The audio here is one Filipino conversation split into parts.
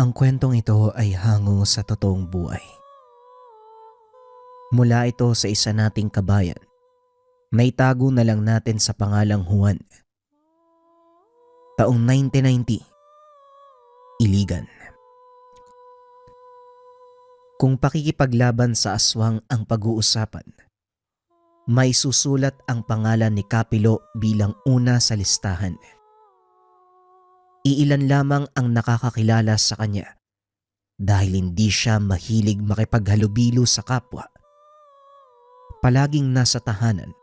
Ang kwentong ito ay hango sa totoong buhay. Mula ito sa isa nating kabayan. May tago na lang natin sa pangalang Juan. Taong 1990, Iligan. Kung pakikipaglaban sa aswang ang pag-uusapan, may susulat ang pangalan ni Kapilo bilang una sa listahan. Iilan lamang ang nakakakilala sa kanya dahil hindi siya mahilig makipaghalubilo sa kapwa. Palaging nasa tahanan,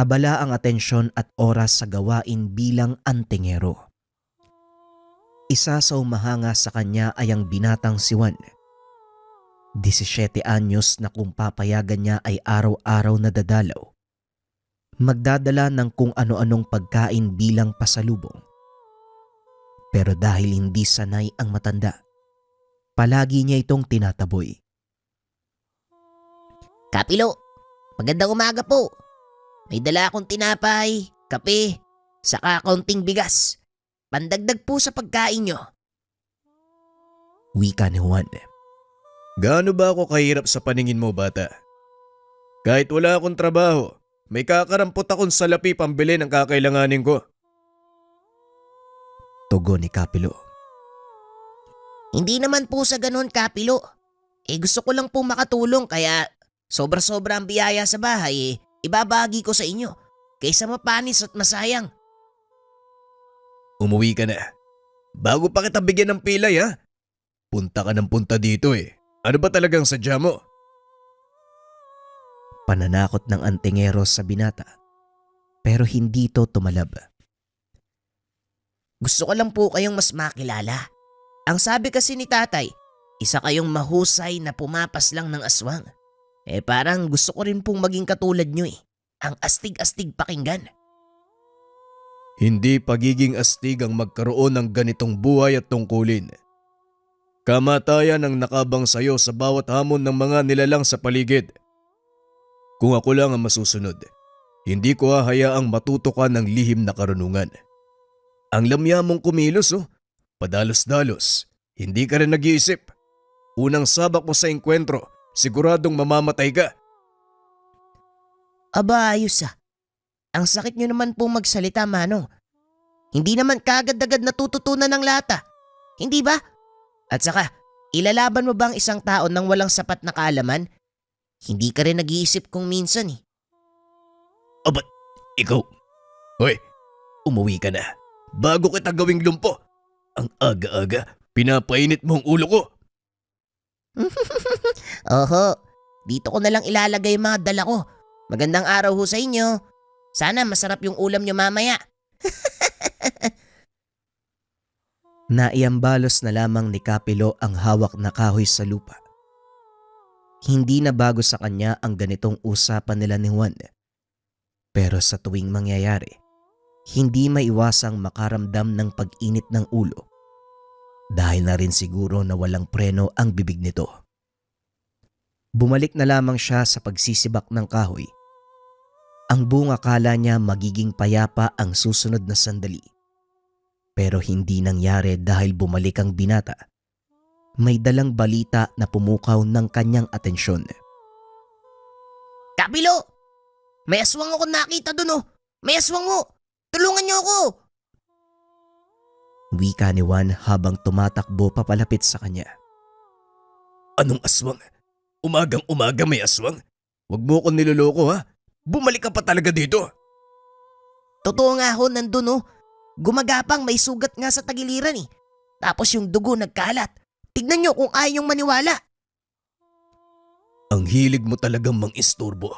abala ang atensyon at oras sa gawain bilang antingero. Isa sa umahanga sa kanya ay ang binatang si Juan. 17 anyos na kung papayagan niya ay araw-araw na dadalaw. Magdadala ng kung ano-anong pagkain bilang pasalubong. Pero dahil hindi sanay ang matanda, palagi niya itong tinataboy. Kapilo, magandang umaga po. May dala akong tinapay, kape, saka kaunting bigas. Pandagdag po sa pagkain nyo. Wika ni Juan. Gaano ba ako kahirap sa paningin mo, bata? Kahit wala akong trabaho, may kakarampot akong salapi pambili ng kakailanganin ko. Tugon ni Kapilo. Hindi naman po sa ganun, Kapilo. Gusto ko lang po makatulong kaya sobra-sobra ang biyaya sa bahay ibabagi ko sa inyo kaysa mapanis at masayang. Umuwi ka na. Bago pa kita bigyan ng pilay, ha? Punta ka ng punta dito eh. Ano ba talagang sadya mo? Pananakot ng antingero sa binata, pero hindi ito tumalab. Gusto ko lang po kayong mas makilala. Ang sabi kasi ni tatay, isa kayong mahusay na pumapas lang ng aswang. Parang gusto ko rin pong maging katulad nyo eh. Ang astig-astig pakinggan. Hindi pagiging astig ang magkaroon ng ganitong buhay at tungkulin. Kamatayan ang nakabang sayo sa bawat hamon ng mga nilalang sa paligid. Kung ako lang ang masusunod, hindi ko hahayaang matuto ka ng lihim na karunungan. Ang lamya mong kumilos padalos-dalos, hindi ka rin nag-iisip. Unang sabak mo sa engkwentro, siguradong mamamatay ka. Aba ayos ah. Ang sakit nyo naman pong magsalita, Manong. Hindi naman kagad-agad natututunan ng lata. Hindi ba? At saka, ilalaban mo ba ang isang tao nang walang sapat na kaalaman? Hindi ka rin nag-iisip kung minsan eh. Aba, ikaw. Hoy, umuwi ka na. Bago kita gawing lumpo. Ang aga-aga, pinapainit mo ang ulo ko. Oho, dito ko na lang ilalagay yung mga dala ko. Magandang araw ho sa inyo. Sana masarap yung ulam nyo mamaya. Naiambalos na lamang ni Kapilo ang hawak na kahoy sa lupa. Hindi na bago sa kanya ang ganitong usapan nila ni Juan. Pero sa tuwing mangyayari, hindi maiwasang makaramdam ng pag-init ng ulo. Dahil na rin siguro na walang preno ang bibig nito. Bumalik na lamang siya sa pagsisibak ng kahoy. Ang buong akala niya magiging payapa ang susunod na sandali. Pero hindi nangyari dahil bumalik ang binata. May dalang balita na pumukaw ng kanyang atensyon. Kapilo! May aswang ako nakita dun oh! May aswang mo! Tulungan niyo ako! Wika ni Juan habang tumatakbo papalapit sa kanya. Anong aswang? Umagang-umaga may aswang? Huwag mo ko niloloko, ha? Bumalik ka pa talaga dito. Totoo nga ho, nandun oh. Gumagapang, may sugat nga sa tagiliran eh. Tapos yung dugo nagkalat. Tignan niyo kung ayaw niyong maniwala. Ang hilig mo talagang mang-istorbo.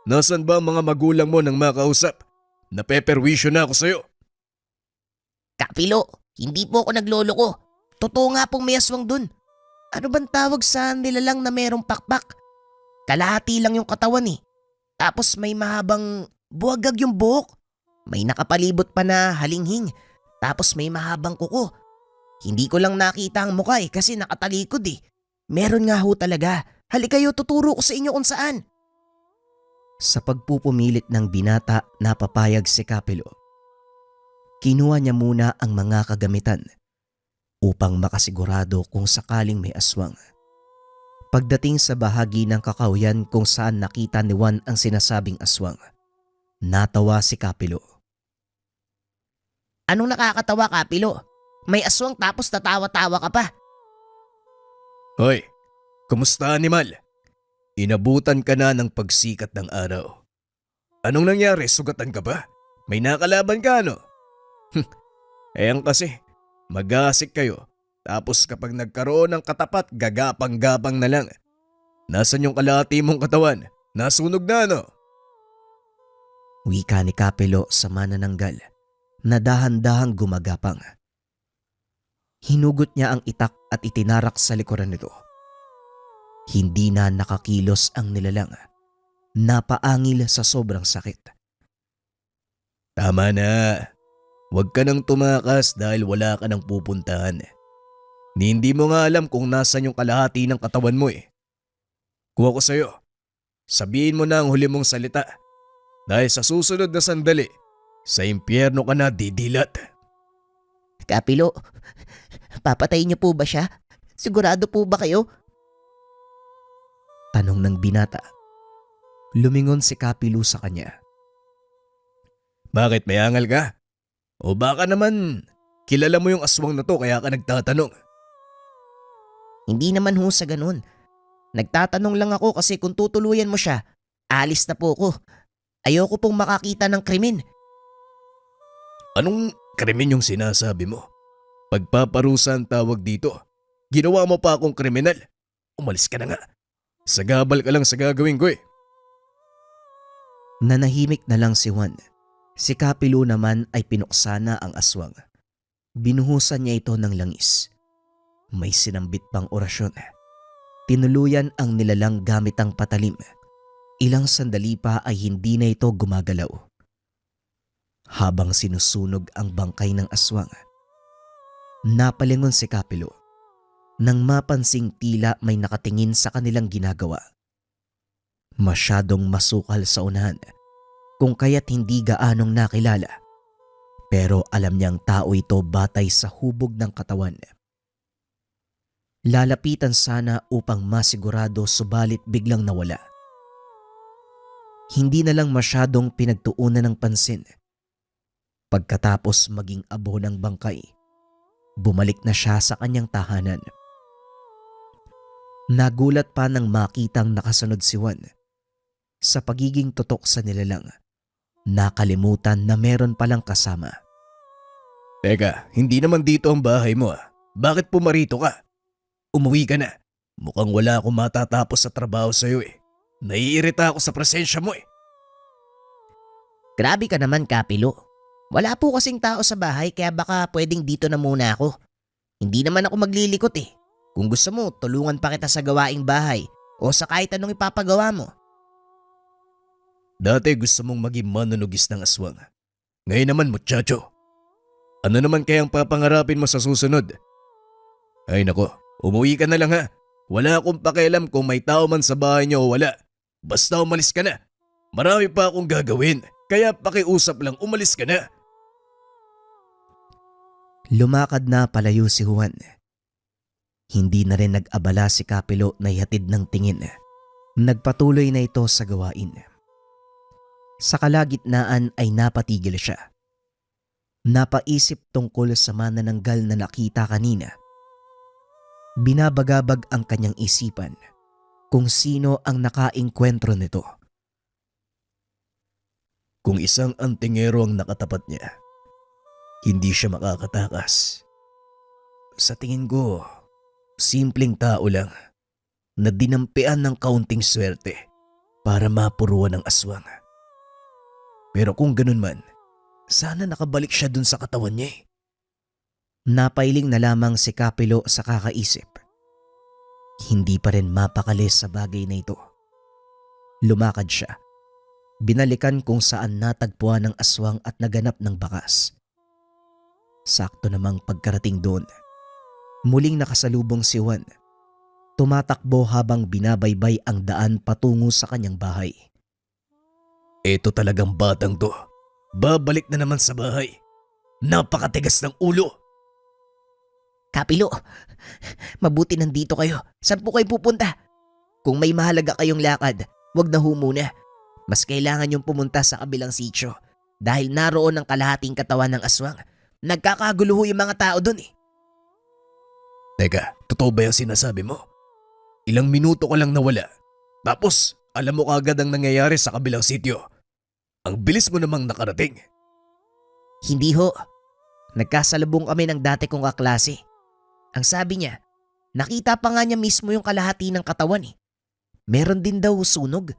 Nasaan ba ang mga magulang mo nang makausap? Napeperwisyo na ako sa'yo. Kapilo, hindi po ako nagloloko. Totoo nga pong may aswang dun. Ano bang tawag sa nilalang na merong pakpak? Kalahati lang yung katawan eh. Tapos may mahabang buwagag yung buhok. May nakapalibot pa na halinghing. Tapos may mahabang kuko. Hindi ko lang nakita ang mukha kasi nakatalikod eh. Meron nga ho talaga. Halika kayo, tuturo ko sa inyo kung saan. Sa pagpupumilit ng binata, napapayag si Kapilo. Kinuha niya muna ang mga kagamitan upang makasigurado kung sakaling may aswang. Pagdating sa bahagi ng kakahuyan kung saan nakita ni Juan ang sinasabing aswang, natawa si Kapilo. Anong nakakatawa, Kapilo? May aswang tapos tatawa-tawa ka pa. Hoy, kumusta animal? Inabutan ka na ng pagsikat ng araw. Anong nangyari? Sugatan ka ba? May nakalaban ka ano? Ayan kasi, mag-aasik kayo. Tapos kapag nagkaroon ng katapat, gagapang-gapang na lang. Nasaan yung kalahati mong katawan? Nasunog na ano? Wika ni Kapilo sa manananggal na dahan-dahang gumagapang. Hinugot niya ang itak at itinarak sa likuran nito. Hindi na nakakilos ang nilalang. Napaangil sa sobrang sakit. Tama na. Huwag ka nang tumakas dahil wala ka nang pupuntahan. Hindi mo nga alam kung nasan yung kalahati ng katawan mo eh. Kung ako sa'yo, sabihin mo na ang huli mong salita. Dahil sa susunod na sandali, sa impyerno ka na didilat. Kapilo, papatayin niyo po ba siya? Sigurado po ba kayo? Tanong ng binata. Lumingon si Kapilo sa kanya. Bakit may angal ka? O baka naman kilala mo yung aswang na to kaya ka nagtatanong? Hindi naman ho sa ganun. Nagtatanong lang ako kasi kung tutuluyan mo siya, alis na po ako. Ayoko pong makakita ng krimen. Anong krimen yung sinasabi mo? Pagpaparusa ang tawag dito. Ginawa mo pa akong kriminal. Umalis ka na nga. Sagabal ka lang sa gagawin ko eh. Nanahimik na lang si Juan. Si Kapilo naman ay pinuksa na ang aswang. Binuhusan niya ito ng langis. May sinambit pang orasyon. Tinuluyan ang nilalang gamit ang patalim. Ilang sandali pa ay hindi na ito gumagalaw. Habang sinusunog ang bangkay ng aswang, napalingon si Kapilo nang mapansing tila may nakatingin sa kanilang ginagawa. Masyadong masukal sa unahan kung kaya't hindi gaanong nakilala, pero alam niyang tao ito batay sa hubog ng katawan. Lalapitan sana upang masigurado subalit biglang nawala. Hindi na lang masyadong pinagtuunan ng pansin. Pagkatapos maging abo ng bangkay, bumalik na siya sa kanyang tahanan. Nagulat pa nang makitang nakasunod si Juan. Sa pagiging tutok sa nilalang, nakalimutan na meron palang kasama. Teka, hindi naman dito ang bahay mo ah. Bakit pumarito ka? Umuwi ka na. Mukhang wala akong matatapos sa trabaho sa'yo eh. Naiirita ako sa presensya mo eh. Grabe ka naman, Kapilo. Wala po kasing tao sa bahay kaya baka pwedeng dito na muna ako. Hindi naman ako maglilikot eh. Kung gusto mo, tulungan pa kita sa gawaing bahay o sa kahit anong ipapagawa mo. Dati gusto mong maging manunugis ng aswang. Ngayon naman, muchacho. Ano naman kayang papangarapin mo sa susunod? Ay nako, umuwi ka na lang ha. Wala akong pakialam kung may tao man sa bahay niyo o wala. Basta umalis ka na. Marami pa akong gagawin, kaya pakiusap lang umalis ka na. Lumakad na palayo si Juan. Hindi na rin nag-abala si Kapilo na ihatid ng tingin. Nagpatuloy na ito sa gawain. Sa kalagitnaan ay napatigil siya. Napaisip tungkol sa manananggal na nakita kanina. Binabagabag ang kanyang isipan kung sino ang nakaengkwentro nito. Kung isang antingero ang nakatapat niya, hindi siya makakatakas. Sa tingin ko, simpleng tao lang na dinampian ng kaunting swerte para mapuruan ng aswang. Pero kung ganun man, sana nakabalik siya dun sa katawan niya eh. Napailing na lamang si Kapilo sa kakaisip. Hindi pa rin mapakali sa bagay na ito. Lumakad siya. Binalikan kung saan natagpuan ng aswang at naganap ng bakas. Sakto namang pagkarating doon, muling nakasalubong si Juan. Tumatakbo habang binabaybay ang daan patungo sa kanyang bahay. Ito talagang batang to. Babalik na naman sa bahay. Napakatigas ng ulo. Kapilo, mabuti nandito kayo. Saan po kayo pupunta? Kung may mahalaga kayong lakad, wag na ho muna. Mas kailangan yung pumunta sa kabilang sitio dahil naroon ang kalahating katawan ng aswang. Nagkakagulo ho yung mga tao dun eh. Teka, totoo ba yung sinasabi mo? Ilang minuto ko lang nawala. Tapos, alam mo kagad ang nangyayari sa kabilang sitio. Ang bilis mo namang nakarating. Hindi ho. Nagkasalubong kami ng dati kong kaklase. Ang sabi niya, nakita pa nga niya mismo yung kalahati ng katawan eh. Meron din daw sunog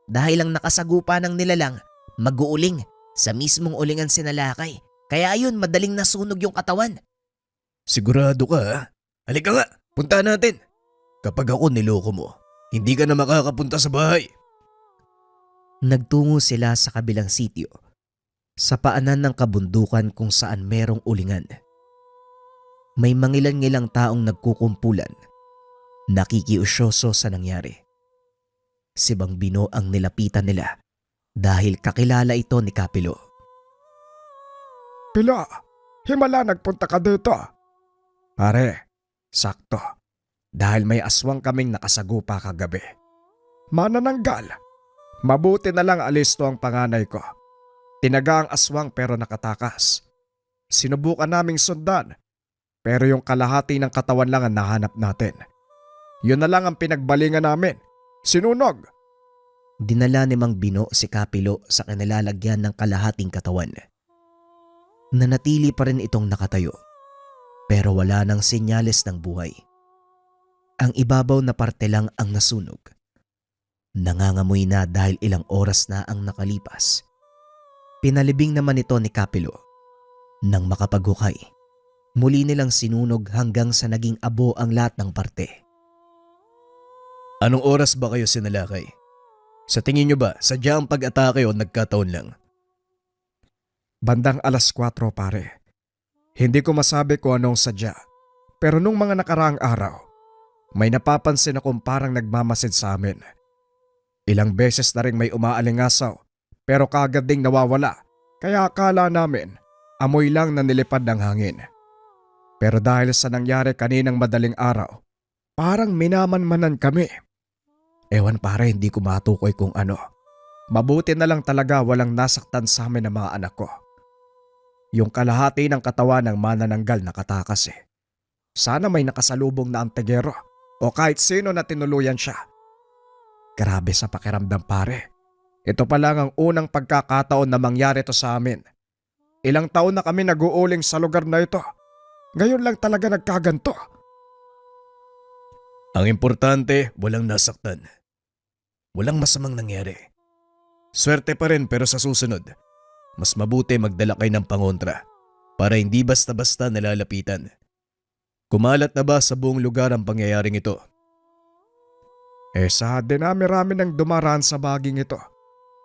dahil ang nakasagupa ng nilalang mag-uuling sa mismong ulingan sinalakay. Kaya ayun, madaling nasunog yung katawan. Sigurado ka ha? Halika nga, punta natin. Kapag ako niloko mo, hindi ka na makakapunta sa bahay. Nagtungo sila sa kabilang sitio, sa paanan ng kabundukan kung saan merong ulingan. May mangilan-ngilang taong nagkukumpulan, nakikiusyoso sa nangyari. Si Bang Bino ang nilapitan nila dahil kakilala ito ni Kapilo. Pilo, himala nagpunta ka dito. Pare, sakto. Dahil may aswang kaming nakasagupa kagabi. Manananggal. Mabuti na lang alis to ang panganay ko. Tinaga ang aswang pero nakatakas. Sinubukan naming sundan. Pero yung kalahati ng katawan lang ang nahanap natin. Yun na lang ang pinagbalingan namin. Sinunog. Dinala ni Mang Bino si Kapilo sa kanilalagyan ng kalahating katawan. Nanatili pa rin itong nakatayo, pero wala nang senyales ng buhay. Ang ibabaw na parte lang ang nasunog. Nangangamoy na dahil ilang oras na ang nakalipas. Pinalibing naman ito ni Kapilo. Nang makapaghukay, muli nilang sinunog hanggang sa naging abo ang lahat ng parte. Anong oras ba kayo sinalakay? Sa tingin nyo ba, sadya ang pag-atake o nagkataon lang? Bandang 4:00 pare. Hindi ko masabi kung anong sadya. Pero nung mga nakaraang araw, may napapansin akong parang nagmamasid sa amin. Ilang beses na rin may umaalingasaw pero kagad ding nawawala kaya akala namin amoy lang na nilipad ng hangin. Pero dahil sa nangyari kaninang madaling araw, parang minamanmanan kami. Ewan pare, hindi ko matukoy kung ano. Mabuti na lang talaga walang nasaktan sa amin ng mga anak ko. Yung kalahati ng katawan ng manananggal nakatakas eh. Sana may nakasalubong na antegero o kahit sino na tinuluyan siya. Grabe sa pakiramdam pare. Ito pa lang ang unang pagkakataon na mangyari to sa amin. Ilang taon na kami nag-uuling sa lugar na ito. Ngayon lang talaga nagkaganto. Ang importante, walang nasaktan. Walang masamang nangyari. Swerte pa rin pero sa susunod, mas mabuti magdala kayo ng pangontra para hindi basta-basta nalalapitan. Kumalat na ba sa buong lugar ang pangyayaring ito? Sa dinami-rami ng dumaraan sa baging ito,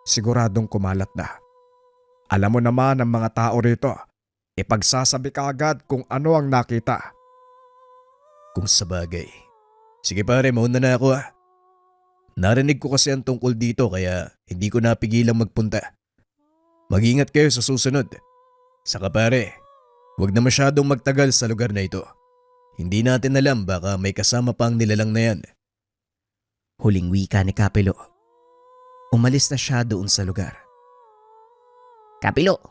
siguradong kumalat na. Alam mo naman ang mga tao rito, ipagsasabi ka agad kung ano ang nakita. Kung sabagay. Sige pare, mauna na ako ah. Narinig ko kasi ang tungkol dito kaya hindi ko napigilang magpunta. Mag-ingat kayo sa susunod. Saka pare, huwag na masyadong magtagal sa lugar na ito. Hindi natin alam baka may kasama pa ang nilalang na yan. Huling wika ni Kapilo. Umalis na siya doon sa lugar. Kapilo,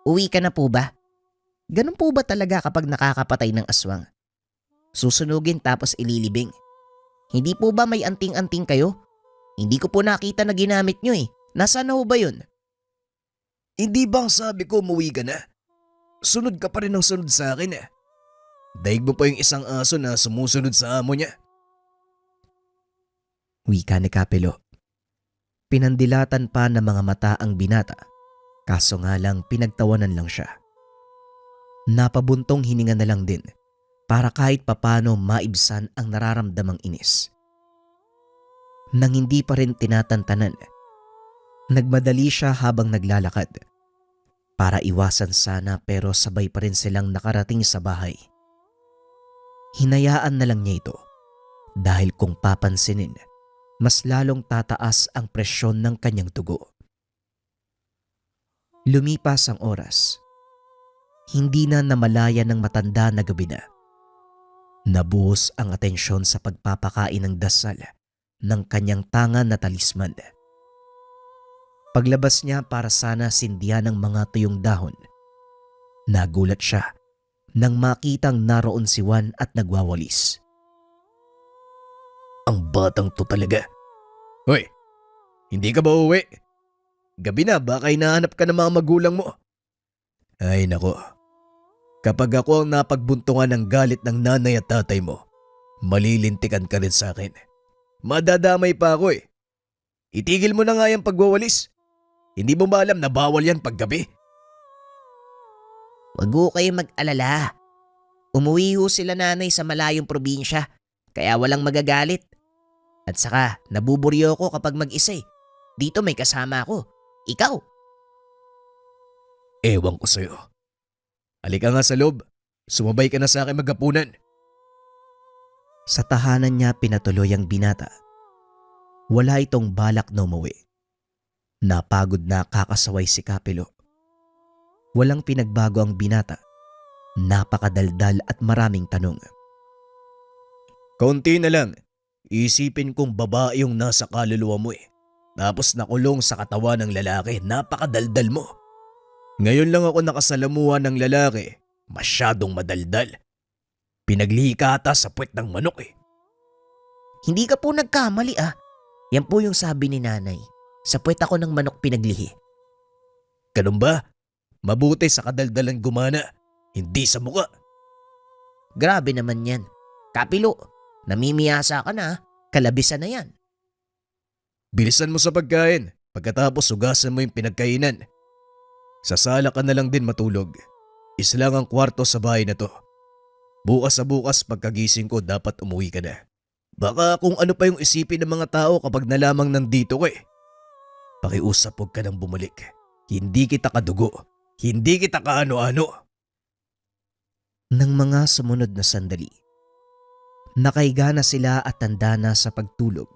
uwi ka na po ba? Ganun po ba talaga kapag nakakapatay ng aswang? Susunugin tapos ililibing. Hindi po ba may anting-anting kayo? Hindi ko po nakita na ginamit nyo eh. Nasaan na ho ba yun? Hindi bang sabi ko umuwi ka na? Sunod ka pa rin ng sunod sa akin eh. Daig mo pa yung isang aso na sumusunod sa amo niya. Wika ni Kapilo. Pinandilatan pa ng mga mata ang binata, kaso nga lang pinagtawanan lang siya. Napabuntong hininga na lang din para kahit papano maibsan ang nararamdamang inis. Nang hindi pa rin tinatantanan, nagmadali siya habang naglalakad. Para iwasan sana pero sabay pa rin silang nakarating sa bahay. Hinayaan na lang niya ito dahil kung papansinin, mas lalong tataas ang presyon ng kanyang dugo. Lumipas ang oras. Hindi na namalaya ng matanda na gabi na. Nabuhos ang atensyon sa pagpapakain ng dasal ng kanyang tangan na talisman. Paglabas niya para sana sindihan ng mga tuyong dahon, nagulat siya nang makitang naroon si Juan at nagwawalis. Ang batang to talaga. Hoy, hindi ka ba uwi? Gabi na, baka hinahanap ka ng mga magulang mo. Ay nako, kapag ako ang napagbuntungan ng galit ng nanay at tatay mo, malilintikan ka rin sa akin. Madadamay pa ako eh. Itigil mo na nga yung pagwawalis. Hindi mo ba alam na bawal yan paggabi? Wag ho kayong mag-alala. Umuwi ho sila nanay sa malayong probinsya, kaya walang magagalit. At saka, nabuburyo ko kapag mag-isa eh. Dito may kasama ako. Ikaw. Ewan ko sa'yo. Halika nga sa loob. Sumabay ka na sa akin maghapunan. Sa tahanan niya pinatuloy ang binata. Wala itong balak na umuwi. Napagod na kakasaway si Kapilo. Walang pinagbago ang binata. Napakadaldal at maraming tanong. Kaunti na lang. Isipin kong babae yung nasa kaluluwa mo eh. Tapos nakulong sa katawan ng lalaki. Napakadaldal mo. Ngayon lang ako nakasalamuha ng lalaki. Masyadong madaldal. Pinaglihi ka ata sa puwet ng manok eh. Hindi ka po nagkamali ah. Yan po yung sabi ni nanay. Sa puwet ako ng manok pinaglihi. Ganun ba? Mabuti sa kadaldalan gumana. Hindi sa muka. Grabe naman yan. Kapilo, namimiyasa ka na. Kalabisan na yan. Bilisan mo sa pagkain. Pagkatapos hugasan mo yung pinagkainan. Sa sala ka na lang din matulog. Isa lang ang kwarto sa bahay na to. Bukas sa bukas pagkagising ko dapat umuwi ka na. Baka kung ano pa yung isipin ng mga tao kapag nalamang nandito ka eh. Pakiusap huwag ka nang bumalik. Hindi kita kadugo. Hindi kita kaano-ano. Nang mga sumunod na sandali, nakahiga na sila at tanda na sa pagtulog.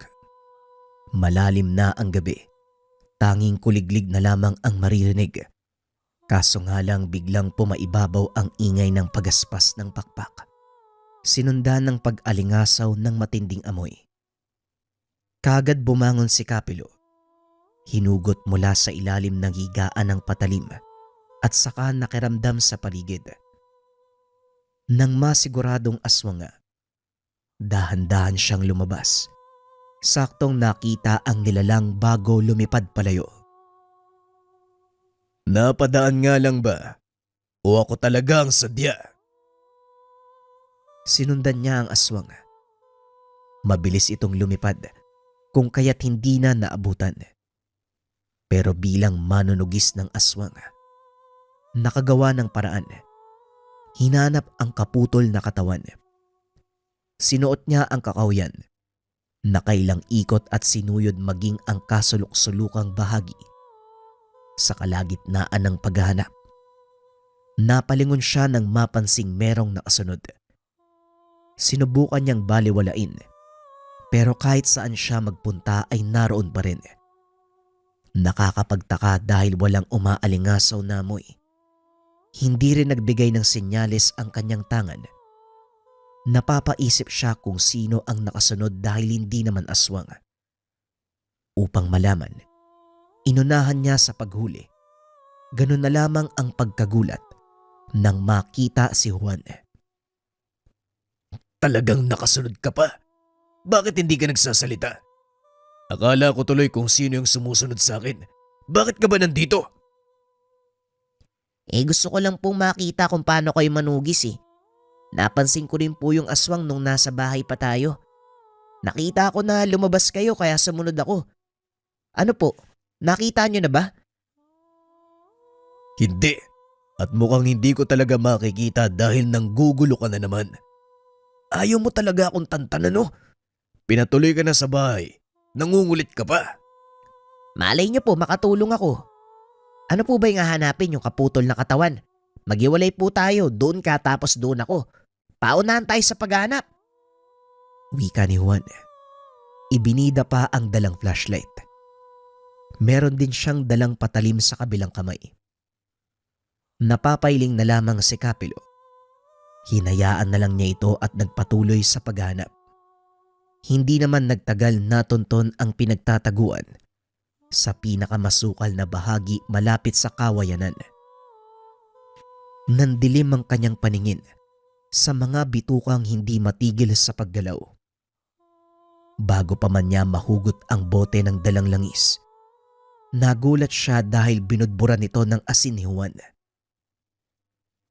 Malalim na ang gabi. Tanging kuliglig na lamang ang maririnig. Kaso nga lang biglang pumaibabaw ang ingay ng pagaspas ng pakpak. Sinundan ng pag-alingasaw ng matinding amoy. Kagad bumangon si Kapilo. Hinugot mula sa ilalim ng higaan ng patalim at saka nakiramdam sa paligid. Nang masiguradong aswang nga, dahan-dahan siyang lumabas. Saktong nakita ang nilalang bago lumipad palayo. Napadaan nga lang ba? O ako talaga ang sadya? Sinundan niya ang aswang. Mabilis itong lumipad kung kaya't hindi na naabutan. Pero bilang manunugis ng aswang, nakagawa ng paraan. Hinanap ang kaputol na katawan. Sinuot niya ang kakawyan. Nakailang ikot at sinuyod maging ang kasulok-sulukang bahagi. Sa kalagitnaan ng paghahanap, napalingon siya nang mapansing merong nakasunod. Sinubukan niyang baliwalain, pero kahit saan siya magpunta ay naroon pa rin. Nakakapagtaka dahil walang umaalingasaw na amoy. Hindi rin nagbigay ng senyales ang kanyang tangan. Napapaisip siya kung sino ang nakasunod dahil hindi naman aswang. Upang malaman, inunahan niya sa paghuli. Ganun na lamang ang pagkagulat nang makita si Juan. Talagang nakasunod ka pa? Bakit hindi ka nagsasalita? Akala ko tuloy kung sino yung sumusunod sa akin. Bakit ka ba nandito? Gusto ko lang pong makita kung paano kayo manugis eh. Napansin ko rin po yung aswang nung nasa bahay pa tayo. Nakita ko na lumabas kayo kaya sumunod ako. Ano po, nakita nyo na ba? Hindi. At mukhang hindi ko talaga makikita dahil nanggugulo ka na naman. Ayaw mo talaga akong tantanan no? Pinatuloy ka na sa bahay. Nangungulit ka pa. Malay nyo po makatulong ako. Ano po ba yung hahanapin yung kaputol na katawan? Maghiwalay po tayo, doon ka tapos doon ako. Paunahan tayo sa paghanap. Wika ni Juan. Ibinida pa ang dalang flashlight. Meron din siyang dalang patalim sa kabilang kamay. Napapailing na lamang si Kapilo. Hinayaan na lang niya ito at nagpatuloy sa paghanap. Hindi naman nagtagal natunton ang pinagtataguan sa pinakamasukal na bahagi malapit sa kawayanan. Nandilim ang kanyang paningin sa mga bitukang hindi matigil sa paggalaw. Bago pa man niya mahugot ang bote ng dalang langis, nagulat siya dahil binudburan nito ng asin ni Juan.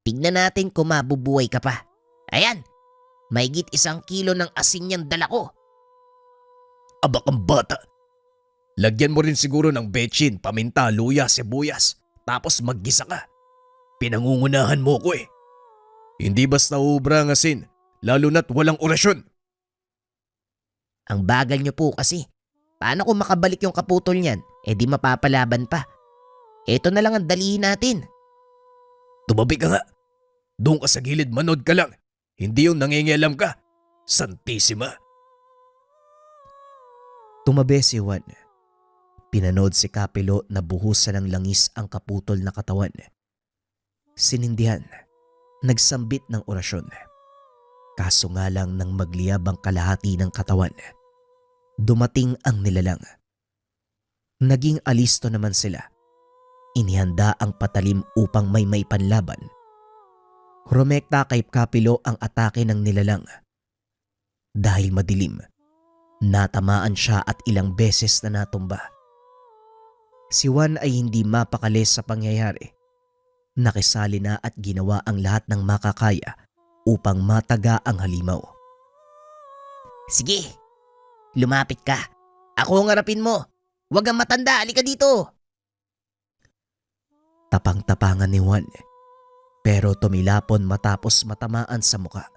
Tignan natin kung mabubuhay ka pa. Ayan, mahigit 1 kilo ng asin yung dala ko. Aba kang bata. Lagyan mo rin siguro ng betchin, paminta, luya, sibuyas. Tapos maggisa ka. Pinangungunahan mo ko eh. Hindi basta ubra ang asin, lalo na't walang orasyon. Ang bagal nyo po kasi. Paano kung makabalik yung kaputol niyan? Eh di mapapalaban pa. Ito na lang ang dalihin natin. Tumabi ka nga. Doon ka sa gilid, manood ka lang. Hindi yung nangingialam ka. Santisima. Tumabi si Juan. Pinanood si Kapilo na buhusan ng langis ang kaputol na katawan. Sinindihan, nagsambit ng orasyon. Kaso nga lang nang magliyab ang kalahati ng katawan, dumating ang nilalang. Naging alisto naman sila. Inihanda ang patalim upang may panlaban. Rumekta kay Kapilo ang atake ng nilalang. Dahil madilim, natamaan siya at ilang beses na natumba. Si Juan ay hindi mapakali sa pangyayari. Nakisali na at ginawa ang lahat ng makakaya upang mataga ang halimaw. Sige, lumapit ka. Ako ang harapin mo. Huwag kang matanda, halika dito. Tapang-tapangan ni Juan, pero tumilapon matapos matamaan sa muka.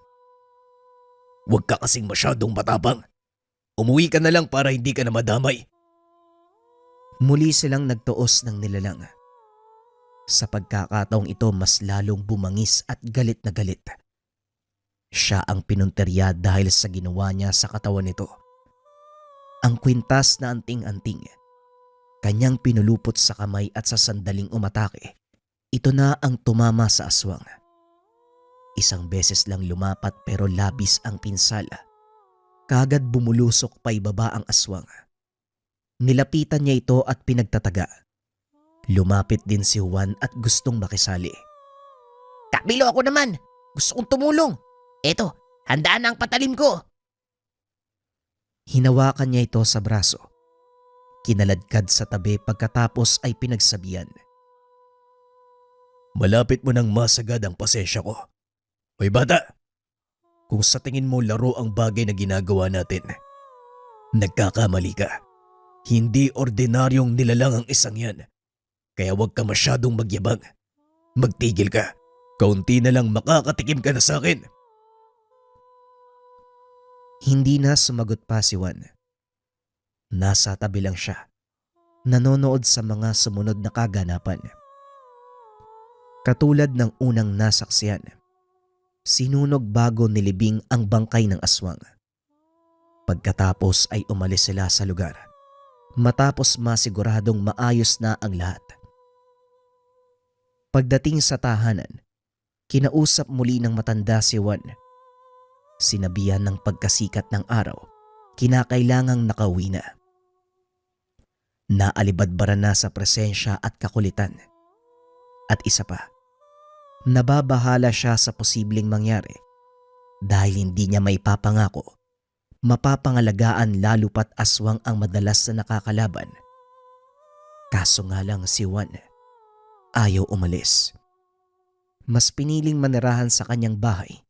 Huwag ka kasing masyadong matapang. Umuwi ka na lang para hindi ka na madamay. Muli silang nagtuos ng nilalang. Sa pagkakataong ito mas lalong bumangis at galit na galit. Siya ang pinunterya dahil sa ginawa niya sa katawan nito. Ang kwintas na anting-anting, kanyang pinulupot sa kamay at sa sandaling umatake, ito na ang tumama sa aswang. Isang beses lang lumapat pero labis ang pinsala. Kagad bumulusok pa ibaba ang aswang. Nilapitan niya ito at pinagtataga. Lumapit din si Juan at gustong makisali. Kapilo, ako naman. Gusto kong tumulong. Eto, handaan na ang patalim ko. Hinawakan niya ito sa braso. Kinaladkad sa tabi pagkatapos ay pinagsabihan. Malapit mo nang masagad ang pasensya ko. Hoy bata, kung sa tingin mo laro ang bagay na ginagawa natin, nagkakamali ka. Hindi ordinaryong nilalang ang isang yan. Kaya huwag ka masyadong magyabang. Magtigil ka. Kaunti na lang makakatikim ka na sa akin. Hindi na sumagot pa si Juan. Nasa tabi lang siya, nanonood sa mga sumunod na kaganapan. Katulad ng unang nasaksiyan, sinunog bago nilibing ang bangkay ng aswang. Pagkatapos ay umalis sila sa lugar, matapos masiguradong maayos na ang lahat. Pagdating sa tahanan, kinausap muli ng matanda si Juan. Sinabihan ng pagkasikat ng araw, kinakailangang nakauwi na. Naalibadbara na sa presensya at kakulitan. At isa pa, nababahala siya sa posibleng mangyari dahil hindi niya maipapangako, mapapangalagaan lalo pat aswang ang madalas na nakakalaban. Kaso nga lang si Juan ayaw umalis. Mas piniling manirahan sa kanyang bahay.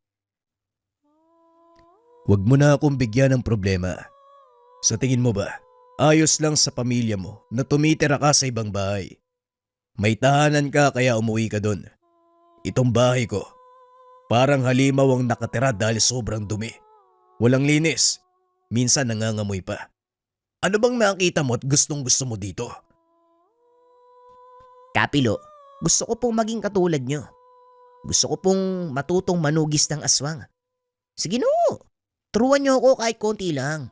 Huwag mo na akong bigyan ng problema. Sa tingin mo ba, ayos lang sa pamilya mo na tumitira ka sa ibang bahay? May tahanan ka kaya umuwi ka doon. Itong bahay ko, parang halimaw ang nakatira dahil sobrang dumi. Walang linis, minsan nangangamoy pa. Ano bang nakita mo at gustong gusto mo dito? Kapilo, gusto ko pong maging katulad nyo. Gusto ko pong matutong manugis ng aswang. Sige no, turuan nyo ako kahit konti lang.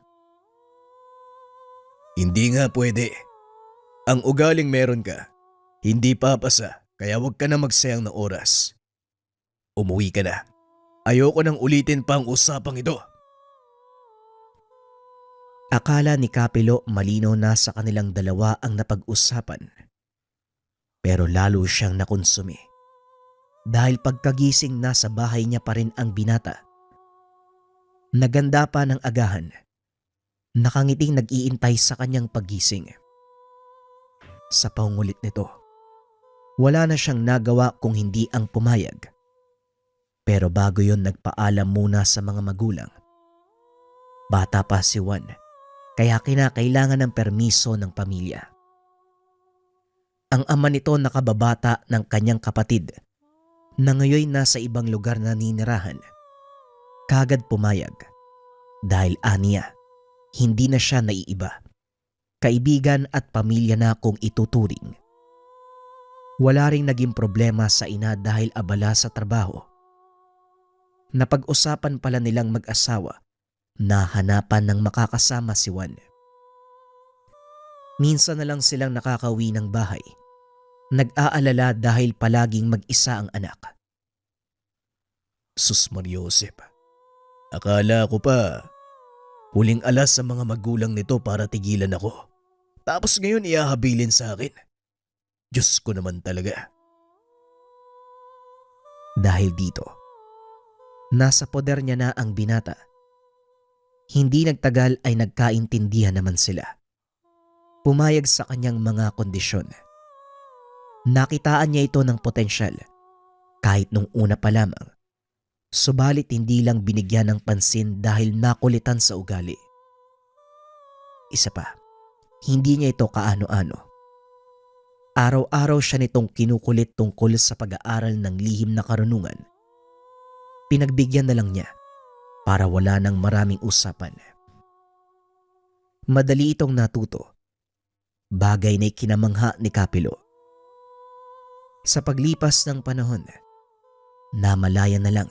Hindi nga pwede. Ang ugaling meron ka, hindi papasa kaya huwag ka na magsayang ng oras. Umuwi ka na. Ayoko nang ulitin pa ang usapang ito. Akala ni Kapilo malinaw na sa kanilang dalawa ang napag-usapan. Pero lalo siyang nakonsumi. Dahil pagkagising nasa bahay niya pa rin ang binata. Naganda pa ng agahan. Nakangiting nag-iintay sa kanyang paggising. Sa pangungulit nito, wala na siyang nagawa kung hindi ang pumayag. Pero bago yon nagpaalam muna sa mga magulang. Bata pa si Juan, kaya kinakailangan ng permiso ng pamilya. Ang ama nito nakababata ng kanyang kapatid na ngayon nasa ibang lugar na ninirahan. Kagad pumayag dahil aniya, hindi na siya naiiba. Kaibigan at pamilya na kung ituturing. Wala ring naging problema sa ina dahil abala sa trabaho. Napag-usapan pala nilang mag-asawa na hanapan ng makakasama si Juan. Minsan na lang silang nakakauwi ng bahay. Nag-aalala dahil palaging mag-isa ang anak. Sus Mariosep, akala ko pa huling alas sa mga magulang nito para tigilan ako. Tapos ngayon iahabilin sa akin. Diyos ko naman talaga. Dahil dito, nasa poder niya na ang binata. Hindi nagtagal ay nagkaintindihan naman sila. Pumayag sa kanyang mga kondisyon. Nakitaan niya ito ng potensyal kahit nung una pa lamang. Subalit hindi lang binigyan ng pansin dahil nakulitan sa ugali. Isa pa, hindi niya ito kaano-ano. Araw-araw siya nitong kinukulit tungkol sa pag-aaral ng lihim na karunungan. Pinagbigyan na lang niya para wala nang maraming usapan. Madali itong natuto. Bagay na ikinamangha ni Kapilo. Sa paglipas ng panahon, namalaya na lang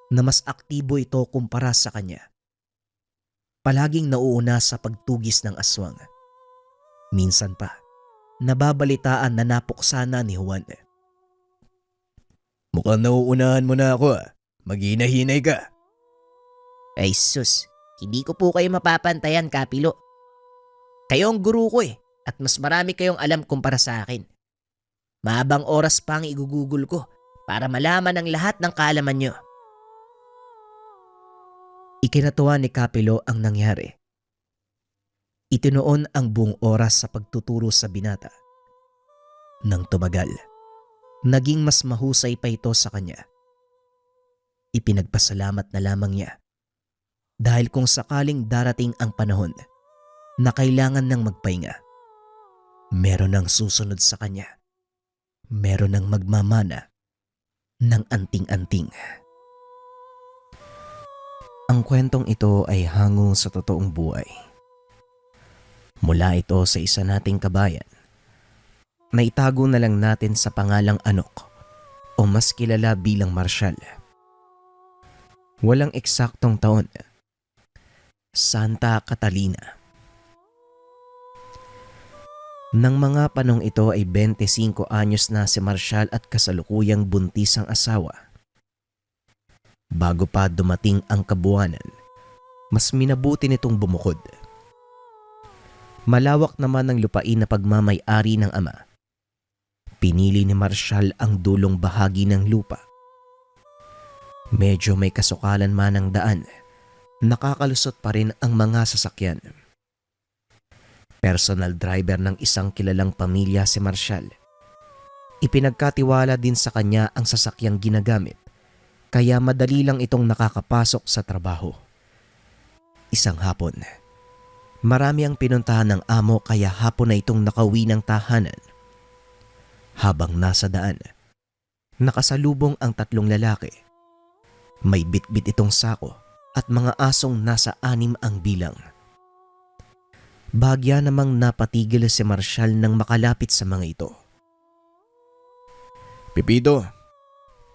na mas aktibo ito kumpara sa kanya. Palaging nauuna sa pagtugis ng aswang. Minsan pa, nababalitaan na napuksana ni Juan. Mukhang nauunahan mo na ako ah. Maghinahinay ka. Ay sus, hindi ko po kayo mapapantayan, Kapilo. Kayo ang guru ko at mas marami kayong alam kumpara sa akin. Mahabang oras pa ang igugugol ko para malaman ang lahat ng kaalaman nyo. Ikinatuwa ni Kapilo ang nangyari. Itinuon ang buong oras sa pagtuturo sa binata. Nang tumagal, naging mas mahusay pa ito sa kanya. Ipinagpasalamat na lamang niya dahil kung sakaling darating ang panahon na kailangan ng magpahinga, meron ng susunod sa kanya. Meron ng magmamana ng anting-anting. Ang kwentong ito ay hango sa totoong buhay. Mula ito sa isa nating kabayan na itago na lang natin sa pangalang Anok o mas kilala bilang Marshall. Walang eksaktong taon. Santa Catalina. Nang mga panong ito ay 25 anyos na si Marshall at kasalukuyang buntis ang asawa. Bago pa dumating ang kabuwanan, mas minabuti nitong bumukod. Malawak naman ang lupain na pagmamay-ari ng ama. Pinili ni Marshall ang dulong bahagi ng lupa. Medyo may kasukalan man ang daan, nakakalusot pa rin ang mga sasakyan. Personal driver ng isang kilalang pamilya si Marshall. Ipinagkatiwala din sa kanya ang sasakyang ginagamit, kaya madali lang itong nakakapasok sa trabaho. Isang hapon, marami ang pinuntahan ng amo kaya hapon na itong nakauwi ng tahanan. Habang nasa daan, nakasalubong ang 3 lalaki. May bitbit itong sako at mga asong nasa 6 ang bilang. Bagya namang napatigil si Marshall nang makalapit sa mga ito. Pipito,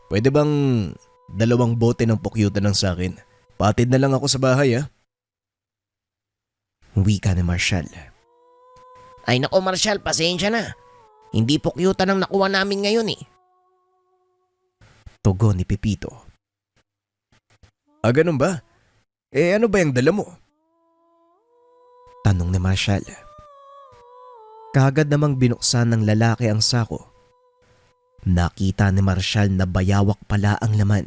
pwede bang 2 bote ng pukyutan ng sakin? Patid na lang ako sa bahay ah. Wika ni Marshall. Ay nako Marshall, pasensya na. Hindi po kyutan ang nakuha namin ngayon eh. Tugon ni Pipito. Ganun ba? Ano ba yung dala mo? Tanong ni Marshall. Kaagad namang binuksan ng lalaki ang sako. Nakita ni Marshall na bayawak pala ang laman.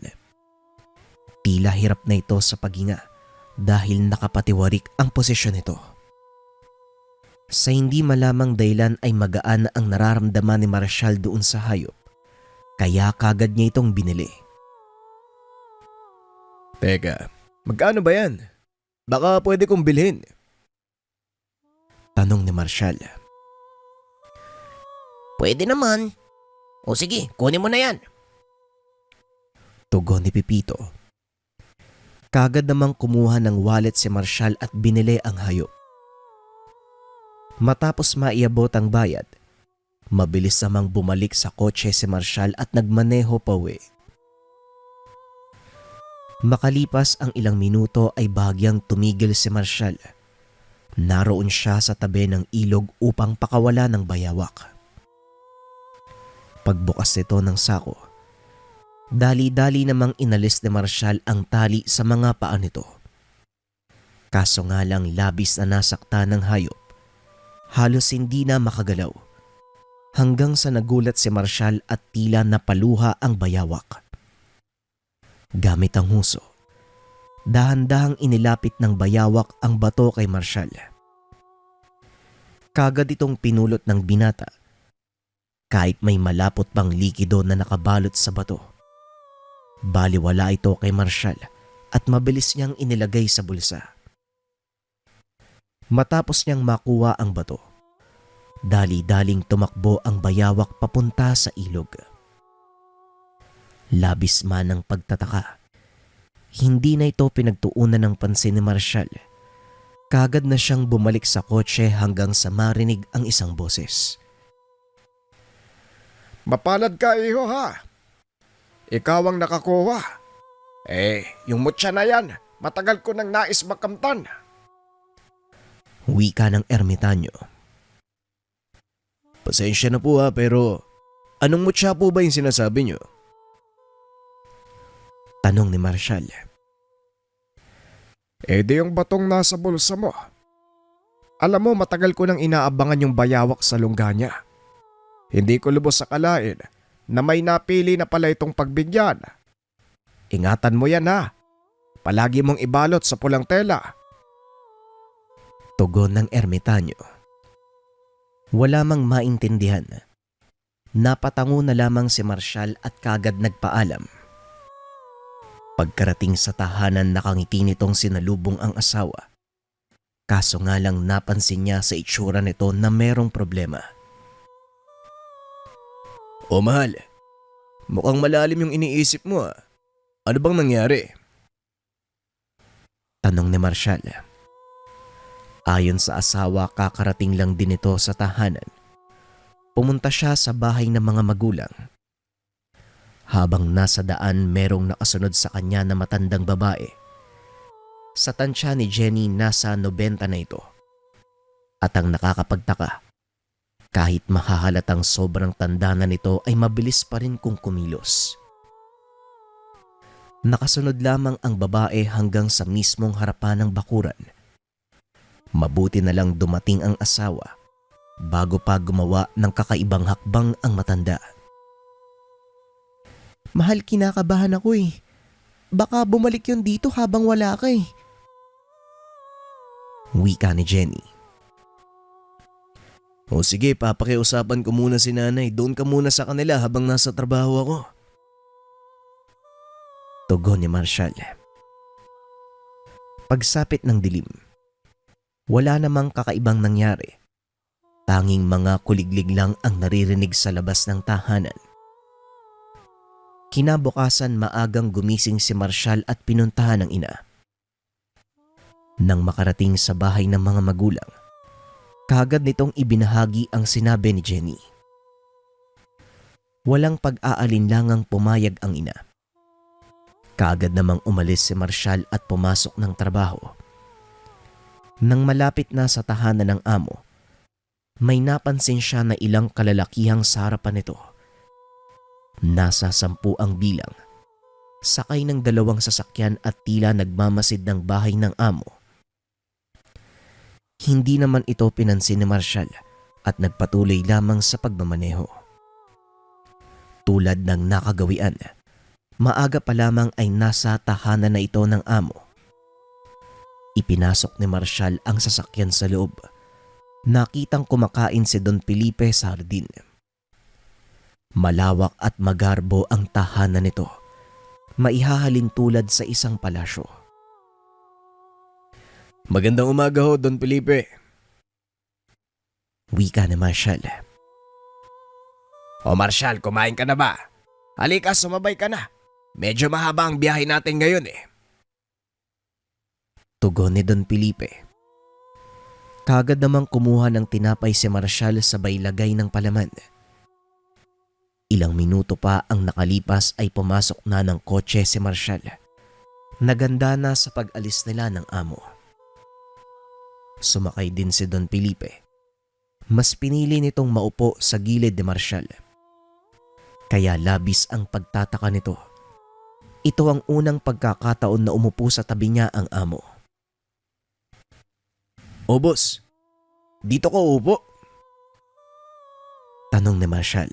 Tila hirap na ito sa paghinga dahil nakapatiwarik ang posisyon nito. Sa hindi malamang dahilan ay magaan ang nararamdaman ni Marshall doon sa hayop, kaya kagad niya itong binili. Teka, magkano ba yan? Baka pwede kong bilhin. Tanong ni Marshall. Pwede naman. O sige, kunin mo na yan. Tugon ni Pipito. Kagad namang kumuha ng wallet si Marshall at binili ang hayop. Matapos maiabot ang bayad, mabilis namang bumalik sa kotse si Marshall at nagmaneho pauwi. Makalipas ang ilang minuto ay bahagyang tumigil si Marshall. Naroon siya sa tabi ng ilog upang pakawala ng bayawak. Pagbukas nito ng sako, dali-dali namang inalis ni Marshall ang tali sa mga paa nito. Kaso nga lang labis na nasakta ng hayop. Halos hindi na makagalaw. Hanggang sa nagulat si Marshall at tila napaluha ang bayawak. Gamit ang huso, dahan-dahang inilapit ng bayawak ang bato kay Marshall. Kagad itong pinulot ng binata. Kahit may malapot pang likido na nakabalot sa bato. Baliwala ito kay Marshall at mabilis niyang inilagay sa bulsa. Matapos niyang makuha ang bato, dali-daling tumakbo ang bayawak papunta sa ilog. Labis man ang pagtataka. Hindi na ito pinagtuunan ng pansin ni Marshall. Kagad na siyang bumalik sa kotse hanggang sa marinig ang isang boses. Mapalad ka, iho ha. Ikaw ang nakakuha. Yung mutya na yan, matagal ko nang nais makamtan. Wika ng ermitanyo. Pasensya na po pero anong mutya po ba yung sinasabi niyo? Tanong ni Marshall. Di yung batong nasa bulsa mo. Alam mo, matagal ko nang inaabangan yung bayawak sa lungga niya. Hindi ko lubos akalain na may napili na pala itong pagbigyan. Ingatan mo yan ha. Palagi mong ibalot sa pulang tela. Tugon ng ermitanyo. Wala mang maintindihan. Napatango na lamang si Marshall at kagad nagpaalam. Pagkarating sa tahanan, nakangiti nitong sinalubong ang asawa. Kaso nga lang napansin niya sa itsura nito na merong problema. O mahal, mukhang malalim yung iniisip mo . Ano bang nangyari? Tanong ni Marshall. Ayon sa asawa, kakarating lang din ito sa tahanan. Pumunta siya sa bahay ng mga magulang. Habang nasa daan, merong nakasunod sa kanya na matandang babae. Sa tansya ni Jenny, nasa 90 na ito. At ang nakakapagtaka, kahit mahahalatang sobrang tanda na nito ay mabilis pa rin kung kumilos. Nakasunod lamang ang babae hanggang sa mismong harapan ng bakuran. Mabuti na lang dumating ang asawa bago pa gumawa ng kakaibang hakbang ang matanda. Mahal, kinakabahan ako . Baka bumalik yun dito habang wala ka . Wika ni Jenny. O sige, papakiusapan ko muna si nanay. Doon ka muna sa kanila habang nasa trabaho ako. Tugon ni Marshall. Pagsapit ng dilim, wala namang kakaibang nangyari. Tanging mga kuliglig lang ang naririnig sa labas ng tahanan. Kinabukasan, maagang gumising si Marshall at pinuntahan ng ina. Nang makarating sa bahay ng mga magulang, kagad nitong ibinahagi ang sinabi ni Jenny. Walang pag-aalinlangang pumayag ang ina. Kagad namang umalis si Marshall at pumasok ng trabaho. Nang malapit na sa tahanan ng amo, may napansin siya na ilang kalalakihang sa harapan nito. Nasa 10 ang bilang. sakay ng dalawang sasakyan at tila nagmamasid ng bahay ng amo. Hindi naman ito pinansin ni Marshall at nagpatuloy lamang sa pagmamaneho. Tulad ng nakagawian, maaga pa lamang ay nasa tahanan na ito ng amo. Ipinasok ni Marshall ang sasakyan sa loob. Nakitang kumakain si Don Felipe sa hardin. Malawak at magarbo ang tahanan nito. Maihahalin tulad sa isang palasyo. Magandang umaga ho, Don Felipe. Wika ni Marshall. O Marshall, kumain ka na ba? Halika, sumabay ka na. Medyo mahaba ang biyahe natin ngayon eh. Tugon ni Don Felipe. Kagad namang kumuha ng tinapay si Marshall sabay lagay ng palaman. Ilang minuto pa ang nakalipas ay pumasok na ng kotse si Marshall. Naganda na sa pag-alis nila ng amo. Sumakay din si Don Felipe. Mas pinili nitong maupo sa gilid ni Marshall. Kaya labis ang pagtataka nito. Ito ang unang pagkakataon na umupo sa tabi niya ang amo. O boss, dito ko upo. Tanong ni Marshall.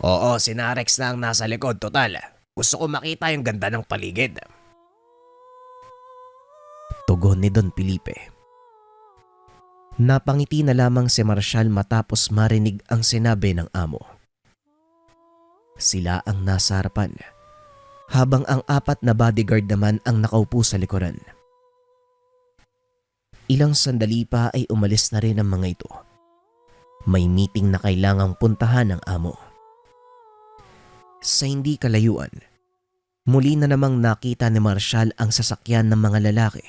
Oo, si Narex na ang nasa likod, total. Gusto ko makita yung ganda ng paligid. Tugon ni Don Felipe. Napangiti na lamang si Marshall matapos marinig ang sinabi ng amo. Sila ang nasa harapan, habang ang 4 na bodyguard naman ang nakaupo sa likuran. Ilang sandali pa ay umalis na rin ang mga ito. May meeting na kailangang puntahan ng amo. Sa hindi kalayuan, muli na namang nakita ni Marshall ang sasakyan ng mga lalaki.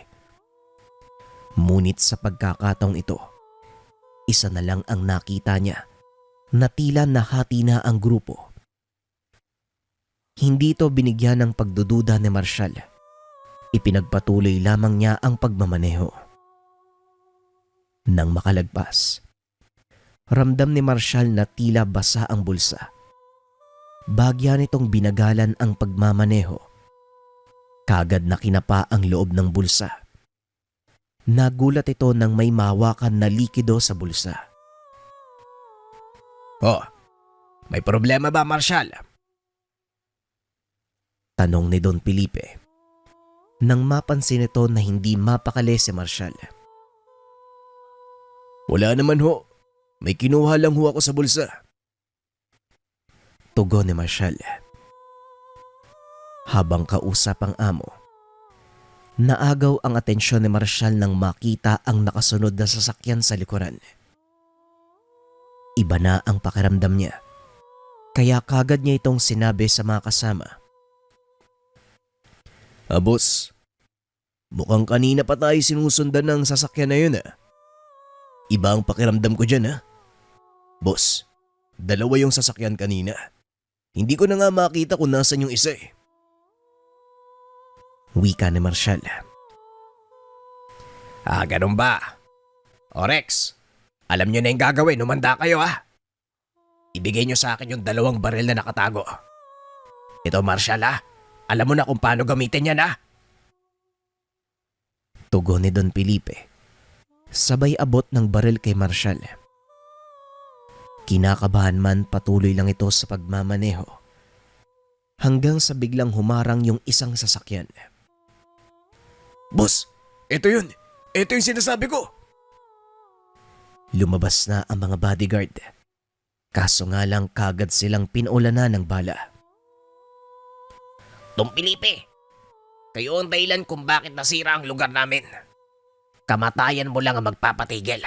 Ngunit sa pagkakataong ito, isa na lang ang nakita niya na tila nahati na ang grupo. Hindi ito binigyan ng pagdududa ni Marshall. Ipinagpatuloy lamang niya ang pagmamaneho. Nang makalagpas, ramdam ni Marshall na tila basa ang bulsa. Bagya nitong binagalan ang pagmamaneho. Kagad na kinapa ang loob ng bulsa. Nagulat ito nang may mahawakan na likido sa bulsa. Oh, may problema ba, Marshall? Tanong ni Don Felipe. Nang mapansin ito na hindi mapakali si Marshall. Wala naman ho. May kinuha lang ho ako sa bulsa. Tugon ni Marshall. Habang kausap ang amo, naagaw ang atensyon ni Marshall nang makita ang nakasunod na sasakyan sa likuran. Iba na ang pakiramdam niya, kaya kagad niya itong sinabi sa mga kasama. Boss, mukhang kanina pa tayo sinusundan ng sasakyan na yun Iba ang pakiramdam ko dyan Boss, 2 yung sasakyan kanina. Hindi ko na nga makita kung nasan yung isa Wika ni Marshall. Ganun ba? O Rex, alam nyo na yung gagawin, umanda kayo Ibigay nyo sa akin yung 2 baril na nakatago. Ito Marshall alam mo na kung paano gamitin yan Tugon ni Don Felipe. Sabay abot ng baril kay Marshall. Kinakabahan man patuloy lang ito sa pagmamaneho. Hanggang sa biglang humarang yung isang sasakyan. Boss, ito yun. Ito yung sinasabi ko. Lumabas na ang mga bodyguard. Kaso nga lang kagad silang pinulanan ng bala. Don Felipe, kayo ang dahilan kung bakit nasira ang lugar namin. Kamatayan mo lang ang magpapatigil.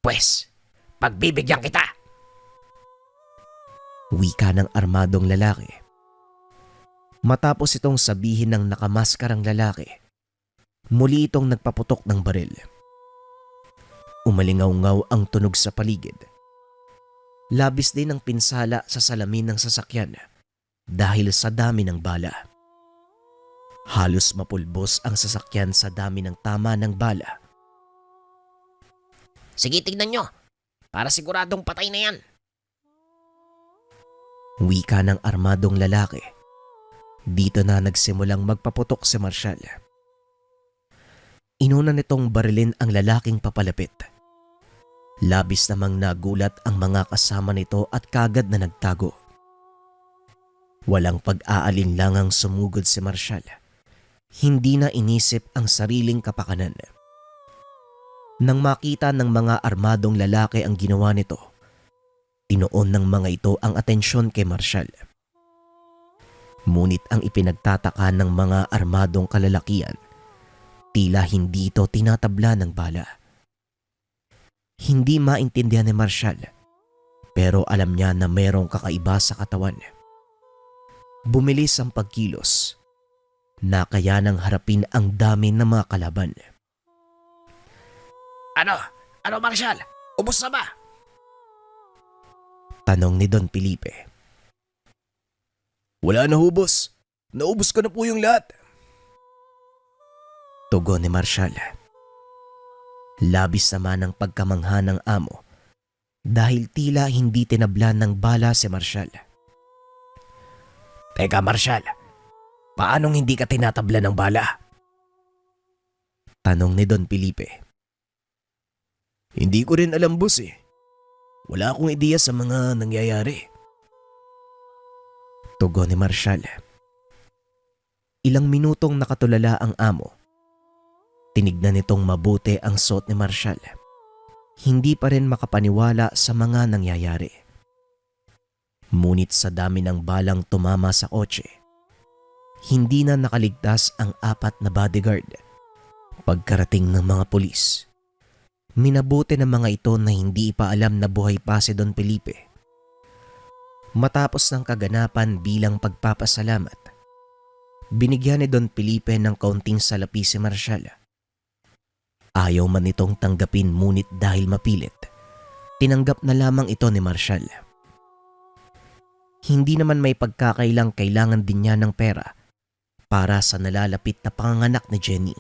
Pwes, pagbibigyan kita. Wika ng armadong lalaki. Matapos itong sabihin ng nakamaskarang lalaki, muli itong nagpaputok ng baril. Umalingaw-ngaw ang tunog sa paligid. Labis din ang pinsala sa salamin ng sasakyan dahil sa dami ng bala. Halos mapulbos ang sasakyan sa dami ng tama ng bala. Sige, tignan nyo. Para siguradong patay na yan. Wika ng armadong lalaki Dito na nagsimulang magpaputok si Marshall. Inuna nitong barilin ang lalaking papalapit. Labis namang nagulat ang mga kasama nito at kagad na nagtago. Walang pag-aalinlangang sumugod si Marshall. Hindi na inisip ang sariling kapakanan. Nang makita ng mga armadong lalaki ang ginawa nito, tinuon ng mga ito ang atensyon kay Marshall. Ngunit ang ipinagtataka ng mga armadong kalalakian, tila hindi ito tinatabla ng bala. Hindi maintindihan ni Marshall, pero alam niya na mayroong kakaiba sa katawan. Bumilis ang pagkilos, na kaya nang harapin ang dami ng mga kalaban. Ano Marshall? Ubos na ba? Tanong ni Don Felipe. Wala na hubos. Naubos ko na po yung lahat. Tugon ni Marshall. Labis naman ang pagkamangha ng amo dahil tila hindi tinablan ng bala si Marshall. Teka Marshall, paanong hindi ka tinatabla ng bala? Tanong ni Don Felipe. Hindi ko rin alam, boss eh. Wala akong ideya sa mga nangyayari. Tugon ni Marshall. Ilang minutong nakatulala ang amo. Tinignan nitong mabuti ang suot ni Marshall. Hindi pa rin makapaniwala sa mga nangyayari. Ngunit sa dami ng balang tumama sa kotse, hindi na nakaligtas ang 4 na bodyguard. Pagkarating ng mga pulis, minabuti ng mga ito na hindi pa alam na buhay pa si Don Felipe. Matapos ng kaganapan bilang pagpapasalamat, binigyan ni Don Felipe ng kaunting salapi si Marshall. Ayaw man itong tanggapin ngunit dahil mapilit, tinanggap na lamang ito ni Marshall. Hindi naman may pagkakailang kailangan din niya ng pera para sa nalalapit na panganganak ni Jenny.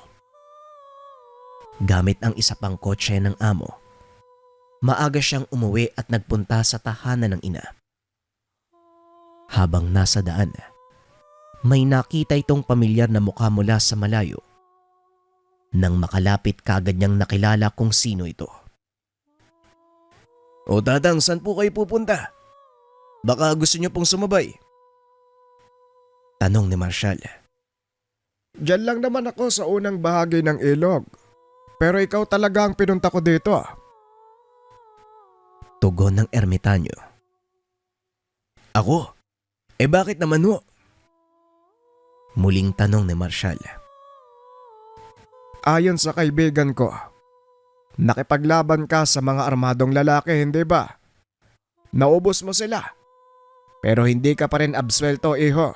Gamit ang isa pang kotse ng amo, maaga siyang umuwi at nagpunta sa tahanan ng ina. Habang nasa daan, may nakita itong pamilyar na mukha mula sa malayo. Nang makalapit kagad niyang nakilala kung sino ito. O tatang, saan po kayo pupunta? Baka gusto niyo pong sumabay. Tanong ni Marshall. Diyan lang naman ako sa unang bahagi ng ilog. Pero ikaw talaga ang pinunta ko dito. Tugon ng ermitanyo. Ako? Bakit naman ho? Muling tanong ni Marshall. Ayon sa kaibigan ko, nakipaglaban ka sa mga armadong lalaki, hindi ba? Naubos mo sila. Pero hindi ka pa rin absuelto, iho.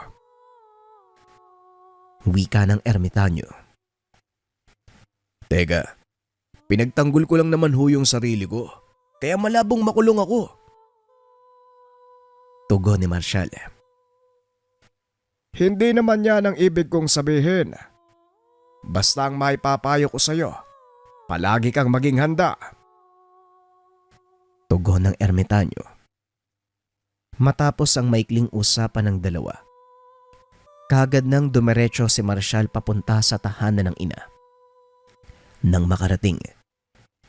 Wika ng ermitanyo. Teka, pinagtanggol ko lang naman ho yung sarili ko. Kaya malabong makulong ako. Tugon ni Marshall. Hindi naman yan ang ibig kong sabihin. Basta ang maipapayo ko sa'yo, palagi kang maging handa. Tugon ng ermitanyo. Matapos ang maikling usapan ng dalawa, kagad nang dumiretso si Marshall papunta sa tahanan ng ina. Nang makarating,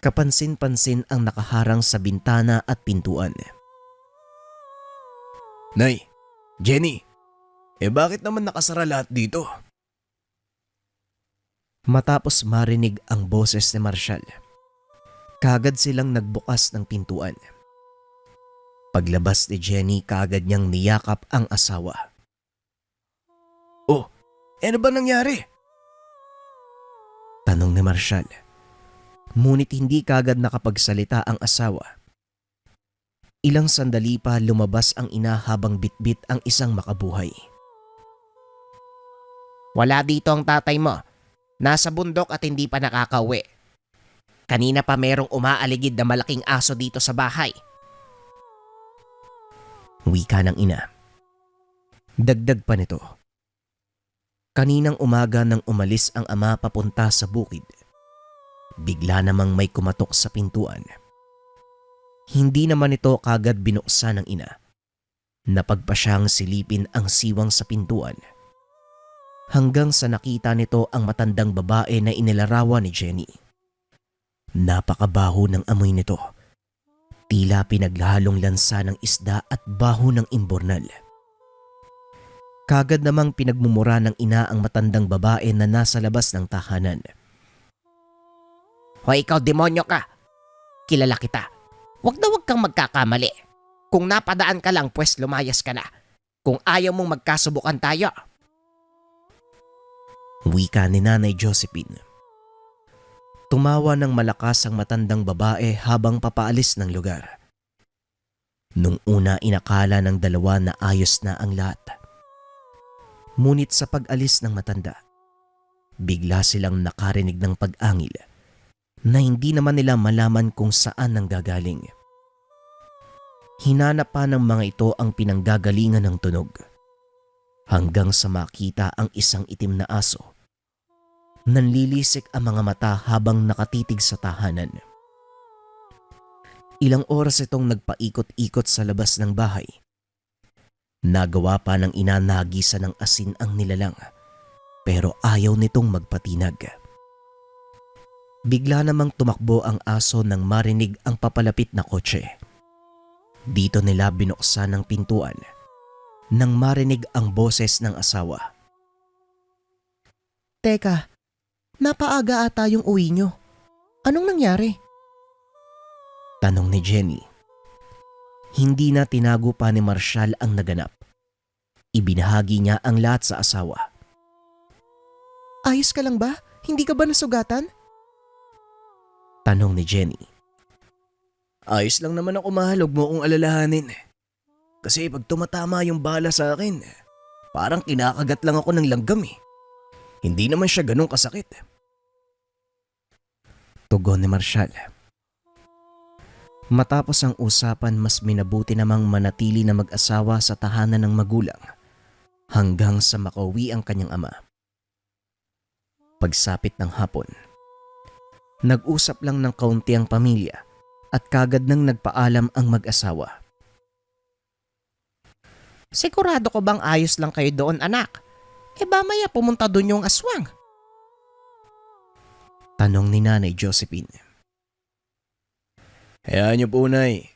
kapansin-pansin ang nakaharang sa bintana at pintuan. Nay, Jenny, bakit naman nakasara lahat dito? Matapos marinig ang boses ni Marshall, kagad silang nagbukas ng pintuan. Paglabas ni Jenny, kagad niyang niyakap ang asawa. Oh, ano ba nangyari? Tanong ni Marshall. Ngunit hindi kagad nakapagsalita ang asawa. Ilang sandali pa lumabas ang ina habang bitbit ang isang makabuhay. Wala dito ang tatay mo. Nasa bundok at hindi pa nakakauwi. Kanina pa merong umaaligid na malaking aso dito sa bahay. Wika ng ina. Dagdag pa nito. Kaninang umaga nang umalis ang ama papunta sa bukid, bigla namang may kumatok sa pintuan. Hindi naman ito kagad binuksan ng ina. Napagpa siyang silipin ang siwang sa pintuan hanggang sa nakita nito ang matandang babae na inilarawan ni Jenny. Napakabaho ng amoy nito. Tila pinaghalong lansa ng isda at baho ng imbornal. Kagad namang pinagmumura ng ina ang matandang babae na nasa labas ng tahanan. Hoy ikaw demonyo ka! Kilala kita. Huwag na huwag kang magkakamali. Kung napadaan ka lang pwes lumayas ka na. Kung ayaw mong magkasubukan tayo. Wika ni Nanay Josephine. Tumawa ng malakas ang matandang babae habang papaalis ng lugar. Nung una inakala ng dalawa na ayos na ang lahat. Ngunit sa pag-alis ng matanda, bigla silang nakarinig ng pag-angil na hindi naman nila malaman kung saan nanggagaling. Hinanap pa ng mga ito ang pinanggagalingan ng tunog hanggang sa makita ang isang itim na aso. Nanlilisik ang mga mata habang nakatitig sa tahanan. Ilang oras itong nagpaikot-ikot sa labas ng bahay. Nagawa pa ng ina na hagisan ng asin ang nilalang pero ayaw nitong magpatinag. Bigla namang tumakbo ang aso nang marinig ang papalapit na kotse. Dito nila binuksan ang pintuan nang marinig ang boses ng asawa. Teka, napaaga ata yung uwi nyo. Anong nangyari? Tanong ni Jenny. Hindi na tinago pa ni Marshall ang naganap. Ibinahagi niya ang lahat sa asawa. Ayos ka lang ba? Hindi ka ba nasugatan? Tanong ni Jenny. Ayos lang naman ako mahal, huwag mo akong alalahanin. Kasi pag tumatama yung bala sa akin, parang kinakagat lang ako ng langgam eh. Hindi naman siya ganun kasakit. Tugon ni Marshall. Matapos ang usapan, mas minabuti namang manatili na mag-asawa sa tahanan ng magulang hanggang sa makauwi ang kanyang ama. Pagsapit ng hapon, nag-usap lang ng kaunti ang pamilya at kagad nang nagpaalam ang mag-asawa. Sigurado ko bang ayos lang kayo doon anak? Mamaya pumunta doon yung aswang. Tanong ni Nanay Josephine. Hayaan niyo po, Nay.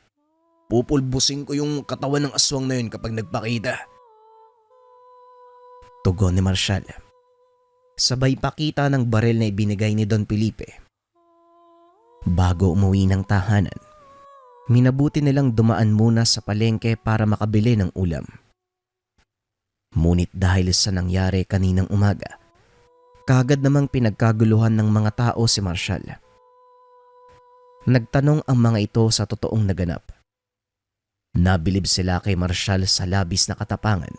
Pupulbusin ko yung katawan ng aswang na yun kapag nagpakita. Tugon ni Marshall. Sabay pakita ng baril na ibinigay ni Don Felipe. Bago umuwi ng tahanan, minabuti nilang dumaan muna sa palengke para makabili ng ulam. Ngunit dahil sa nangyari kaninang umaga, kagad namang pinagkaguluhan ng mga tao si Marshall. Nagtanong ang mga ito sa totoong naganap. Nabilib sila kay Marshall sa labis na katapangan.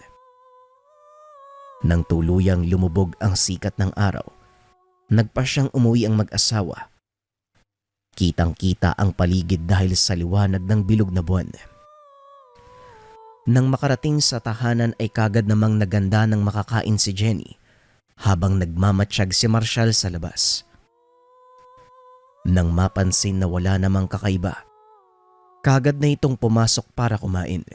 Nang tuluyang lumubog ang sikat ng araw, nagpa siyang umuwi ang mag-asawa. Kitang-kita ang paligid dahil sa liwanag ng bilog na buwan. Nang makarating sa tahanan ay kagad namang naganda ng makakain si Jenny habang nagmamatsyag si Marshall sa labas. Nang mapansin na wala namang kakaiba, kagad na itong pumasok para kumain.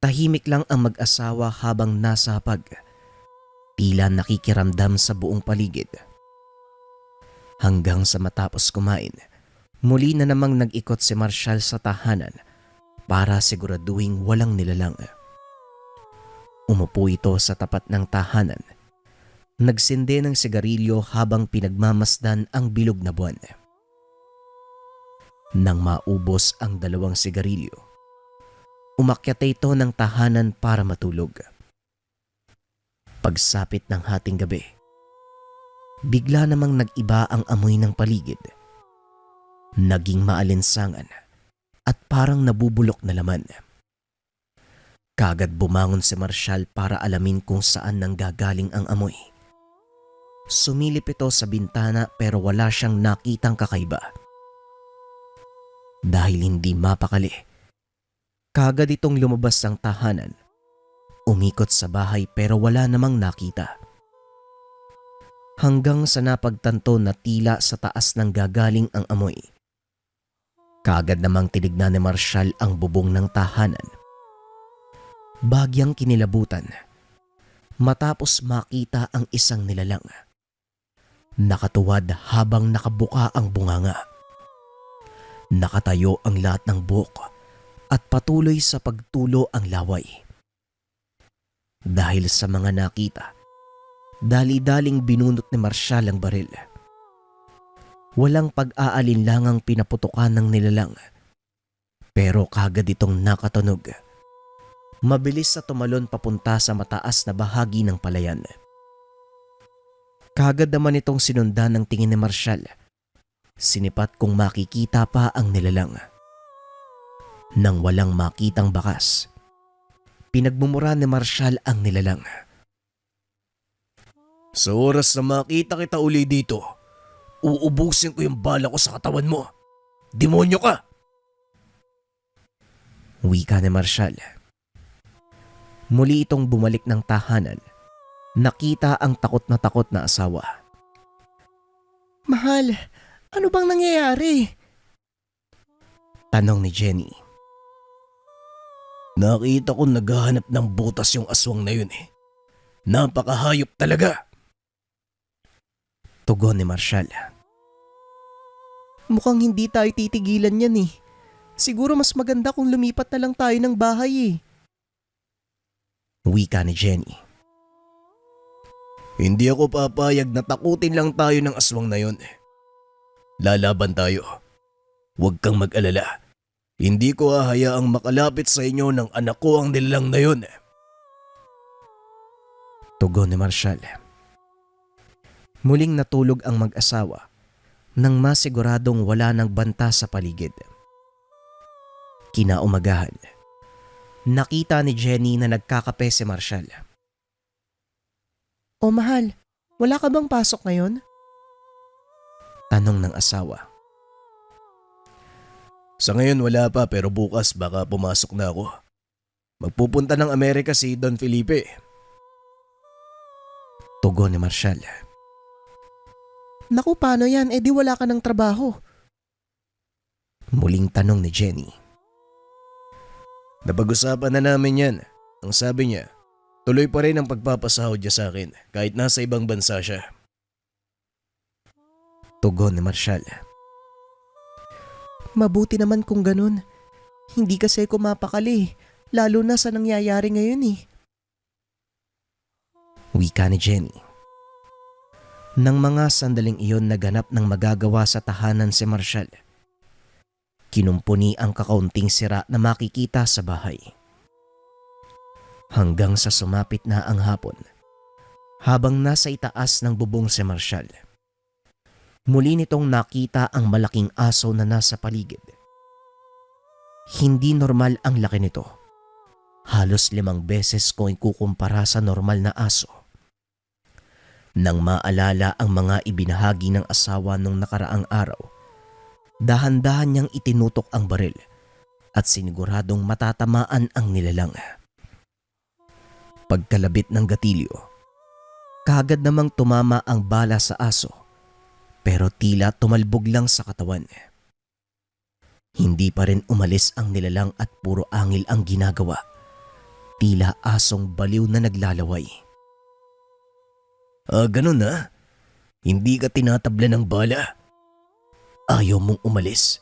Tahimik lang ang mag-asawa habang nasa hapag, tila nakikiramdam sa buong paligid. Hanggang sa matapos kumain, muli na namang nag-ikot si Marshall sa tahanan para siguraduhing walang nilalang. Umupo ito sa tapat ng tahanan. Nagsindi ng sigarilyo habang pinagmamasdan ang bilog na buwan. Nang maubos ang 2 sigarilyo, umakyat ito ng tahanan para matulog. Pagsapit ng hating gabi, bigla namang nag-iba ang amoy ng paligid. Naging maalinsangan at parang nabubulok na laman. Kagad bumangon si Marshall para alamin kung saan nanggagaling ang amoy. Sumilip ito sa bintana pero wala siyang nakitang kakaiba. Dahil hindi mapakali, kagad itong lumabas ng tahanan. Umikot sa bahay pero wala namang nakita. Hanggang sa napagtanto na tila sa taas nang gagaling ang amoy. Kagad namang tinignan ni Marshall ang bubong ng tahanan. Bagyang kinilabutan. matapos makita ang isang nilalang. Nakatuwad habang nakabuka ang bunganga. Nakatayo ang lahat ng buhok at patuloy sa pagtulo ang laway. Dahil sa mga nakita, dali-daling binunot ni Marshall ang baril. Walang pag-aalinlangang pinaputukan ng nilalang. Pero kagad itong nakatunog. Mabilis na tumalon papunta sa mataas na bahagi ng palayan. Kagad naman itong sinundan ng tingin ni Marshall. Sinipat kung makikita pa ang nilalang. Nang walang makitang bakas, pinagmumura ni Marshall ang nilalang. Sa oras na makita kita uli dito, uubusin ko yung bala ko sa katawan mo. Demonyo ka! Wika ni Marshall. Muli itong bumalik ng tahanan. Nakita ang takot na asawa. Mahal, ano bang nangyayari? Tanong ni Jenny. Nakita ko naghahanap ng butas yung aswang na yun eh. Napakahayop talaga. Tugon ni Marshall. Mukhang hindi tayo titigilan yan eh. Siguro mas maganda kung lumipat na lang tayo ng bahay eh. Wika ni Jenny. Hindi ako papayag na takutin lang tayo ng aswang na yun. Lalaban tayo. Huwag kang mag-alala. Hindi ko hahayaang makalapit sa inyo ng anak ko ang nilalang na yun. Tugon ni Marshall. Muling natulog ang mag-asawa nang masiguradong wala ng banta sa paligid. Kinaumagahan, nakita ni Jenny na nagkakape si Marshall. O mahal, wala ka bang pasok ngayon? Tanong ng asawa. Sa ngayon wala pa pero bukas baka pumasok na ako. Magpupunta ng Amerika si Don Felipe. Tugon ni Marshall. Naku, paano yan? Di wala ka ng trabaho. Muling tanong ni Jenny. Napag-usapan na namin yan. Ang sabi niya, tuloy pa rin ang pagpapasahod niya sa akin kahit nasa ibang bansa siya. Tugon ni Marshall. Mabuti naman kung ganun. Hindi kasi ako mapakali, lalo na sa nangyayari ngayon eh. Wika ni Jenny. Nang mga sandaling iyon naganap ng magagawa sa tahanan si Marshall. Kinumpuni ang kakaunting sira na makikita sa bahay. Hanggang sa sumapit na ang hapon, habang nasa itaas ng bubong si Marshall. Muli nitong nakita ang malaking aso na nasa paligid. Hindi normal ang laki nito. Halos 5 beses ko ikukumpara sa normal na aso. Nang maalala ang mga ibinahagi ng asawa nung nakaraang araw, dahan-dahan niyang itinutok ang baril at siniguradong matatamaan ang nilalang. Pagkalabit ng gatilyo, kagad namang tumama ang bala sa aso pero tila tumalbog lang sa katawan. Hindi pa rin umalis ang nilalang at puro angil ang ginagawa. Tila asong baliw na naglalaway. Ganun na? Hindi ka tinatabla ng bala? Ayaw mong umalis?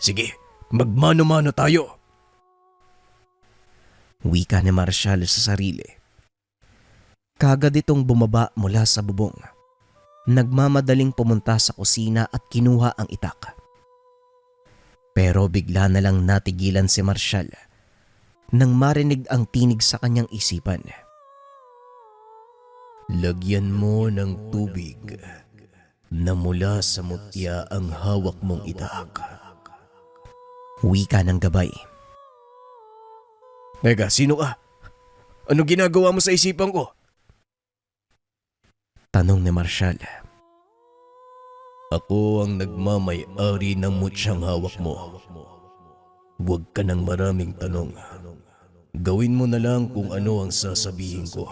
Sige, magmano-mano tayo. Wika ni Marshall sa sarili. Kagad itong bumaba mula sa bubong. Nagmamadaling pumunta sa kusina at kinuha ang itak. Pero bigla na lang natigilan si Marshall nang marinig ang tinig sa kanyang isipan. Lagyan mo ng tubig na mula sa mutya ang hawak mong itak. Wika ng gabay. Teka, sino ka? Anong ginagawa mo sa isipan ko? Tanong ni Marshall. Ako ang nagmamay-ari ng mutyang hawak mo. Huwag ka ng maraming tanong. Gawin mo na lang kung ano ang sasabihin ko.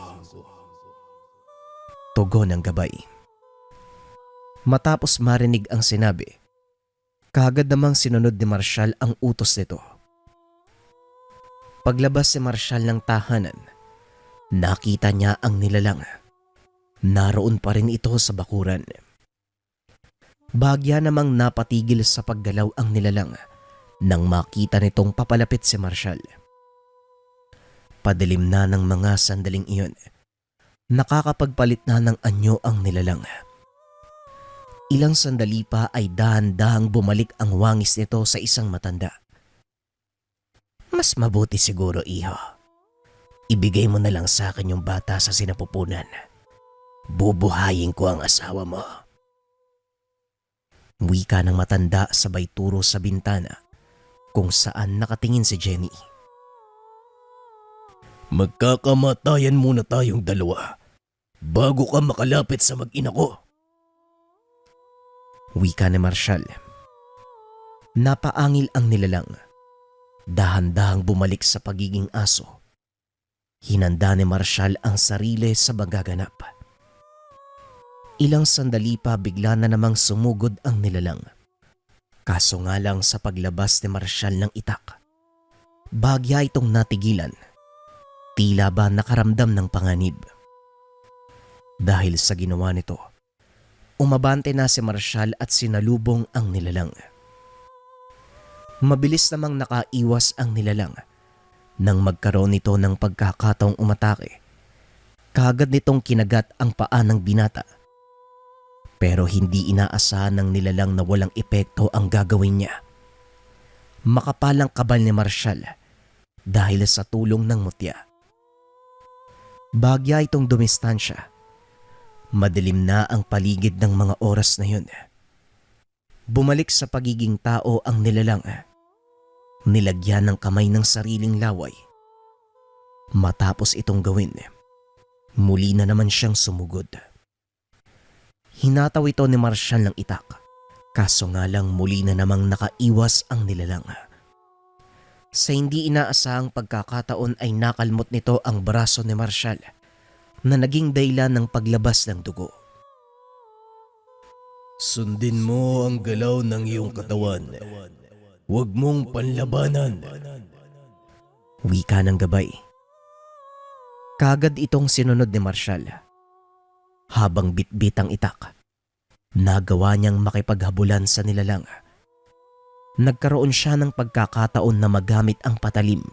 Tugon ng gabay. Matapos marinig ang sinabi, kagad namang sinunod ni Marshall ang utos nito. Paglabas si Marshall ng tahanan, Nakita niya ang nilalang. Naroon pa rin ito sa bakuran. Bagya namang napatigil sa paggalaw ang nilalang nang makita nitong papalapit si Marshall. Padilim na ng mga sandaling iyon. Nakakapagpalit na ng anyo ang nilalang. Ilang sandali pa ay dahan-dahang bumalik ang wangis nito sa isang matanda. Mas mabuti siguro, iho. Ibigay mo na lang sa akin yung bata sa sinapupunan. Bubuhayin ko ang asawa mo. Wika ng matanda sabay turo sa bintana kung saan nakatingin si Jenny. Magkakamatayan muna tayong dalawa bago ka makalapit sa mag-ina ko. Wika ni Marshall. Napaangil ang nilalang. Dahan-dahang bumalik sa pagiging aso. Hinanda ni Marshall ang sarili sa magaganap. Ilang sandali pa bigla na namang sumugod ang nilalang. Kaso nga lang sa paglabas ni Marshall ng itak, bagya itong natigilan. Tila ba nakaramdam ng panganib. Dahil sa ginawa nito, umabante na si Marshall at sinalubong ang nilalang. Mabilis namang nakaiwas ang nilalang nang magkaroon nito ng pagkakataong umatake. Kaagad nitong kinagat ang paa ng binata. Pero hindi inaasahan ng nilalang na walang epekto ang gagawin niya. Makapalang kabal ni Marshall dahil sa tulong ng mutya. Bagya itong dumistansya. Madilim na ang paligid ng mga oras na yun. Bumalik sa pagiging tao ang nilalang. Nilagyan ng kamay ng sariling laway. Matapos itong gawin, muli na naman siyang sumugod. Hinataw ito ni Marshall ng itak, kaso nga lang muli na namang nakaiwas ang nilalang. Sa hindi inaasahang pagkakataon ay nakalmot nito ang braso ni Marshall na naging dahilan ng paglabas ng dugo. Sundin mo ang galaw ng iyong katawan. Huwag mong panlabanan. Wika ng gabay. Kagad itong sinunod ni Marshall. Habang bitbit ang itak, nagawa niyang makipaghabulan sa nilalang. Nagkaroon siya ng pagkakataon na magamit ang patalim.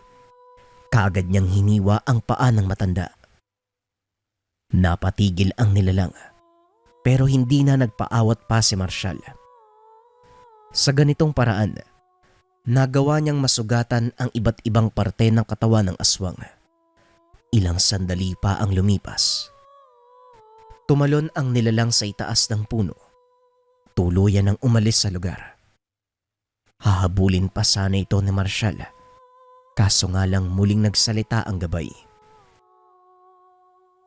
Kaagad niyang hiniwa ang paa ng matanda. Napatigil ang nilalang, pero hindi na nagpaawat pa si Marshall. Sa ganitong paraan, nagawa niyang masugatan ang iba't ibang parte ng katawan ng aswang. Ilang sandali pa ang lumipas. Tumalon ang nilalang sa itaas ng puno. Tuluyan ang umalis sa lugar. Hahabulin pa sana ito ni Marshall. Kaso nga lang muling nagsalita ang gabay.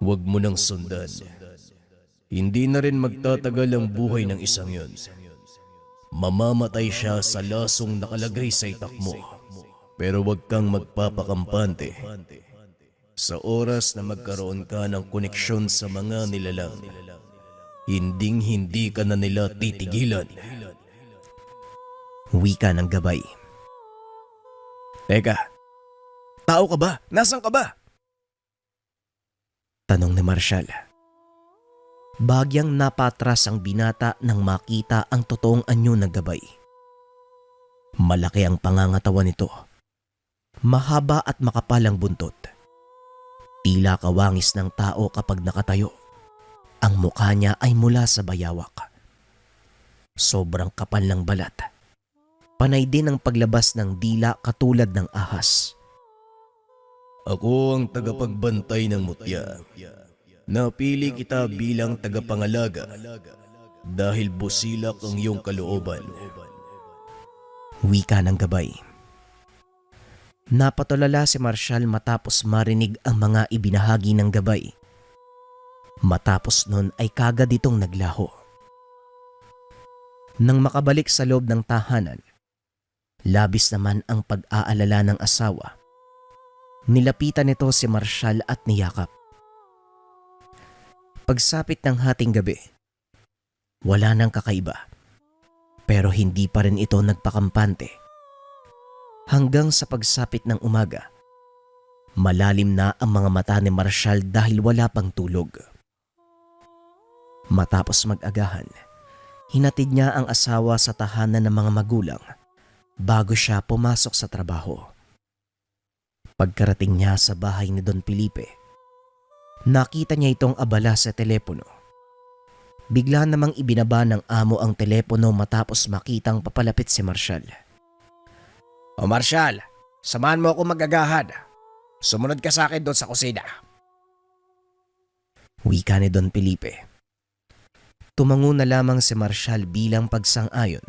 Huwag mo nang sundan. Hindi na rin magtatagal ang buhay ng isang yon. Mamamatay siya sa lasong nakalagay sa itak mo. Pero huwag kang magpapakampante. Sa oras na magkaroon ka ng koneksyon sa mga nilalang, hindi ka na nila titigilan. Wika ng gabay. Teka, tao ka ba? Nasaan ka ba? Tanong ni Marshall. Bagyang napatras ang binata nang makita ang totoong anyo ng gabay. Malaki ang pangangatawan nito. Mahaba at makapal ang buntot. Tila kawangis ng tao kapag nakatayo. Ang mukha niya ay mula sa bayawak. Sobrang kapal ng balat. Panay din ang paglabas ng dila katulad ng ahas. Ako ang tagapagbantay ng mutya. Napili kita bilang tagapangalaga dahil busilak ang iyong kalooban. Wika ng gabay. Napatulala si Marshall matapos marinig ang mga ibinahagi ng gabay. Matapos nun ay kagad itong naglaho. Nang makabalik sa loob ng tahanan, labis naman ang pag-aalala ng asawa. Nilapitan nito si Marshall at niyakap. Pagsapit ng hating gabi, wala nang kakaiba. Pero hindi pa rin ito nagpakampante. Hanggang sa pagsapit ng umaga, Malalim na ang mga mata ni Marshall dahil wala pang tulog. Matapos mag-agahan, hinatid niya ang asawa sa tahanan ng mga magulang bago siya pumasok sa trabaho. Pagkarating niya sa bahay ni Don Felipe, nakita niya itong abala sa telepono. Bigla namang ibinaba ng amo ang telepono matapos makitang papalapit si Marshall. O Marshall, samahan mo ako mag-agahan. Sumunod ka sa akin doon sa kusina. Wika ni Don Felipe. Tumango na lamang si Marshall bilang pagsang-ayon.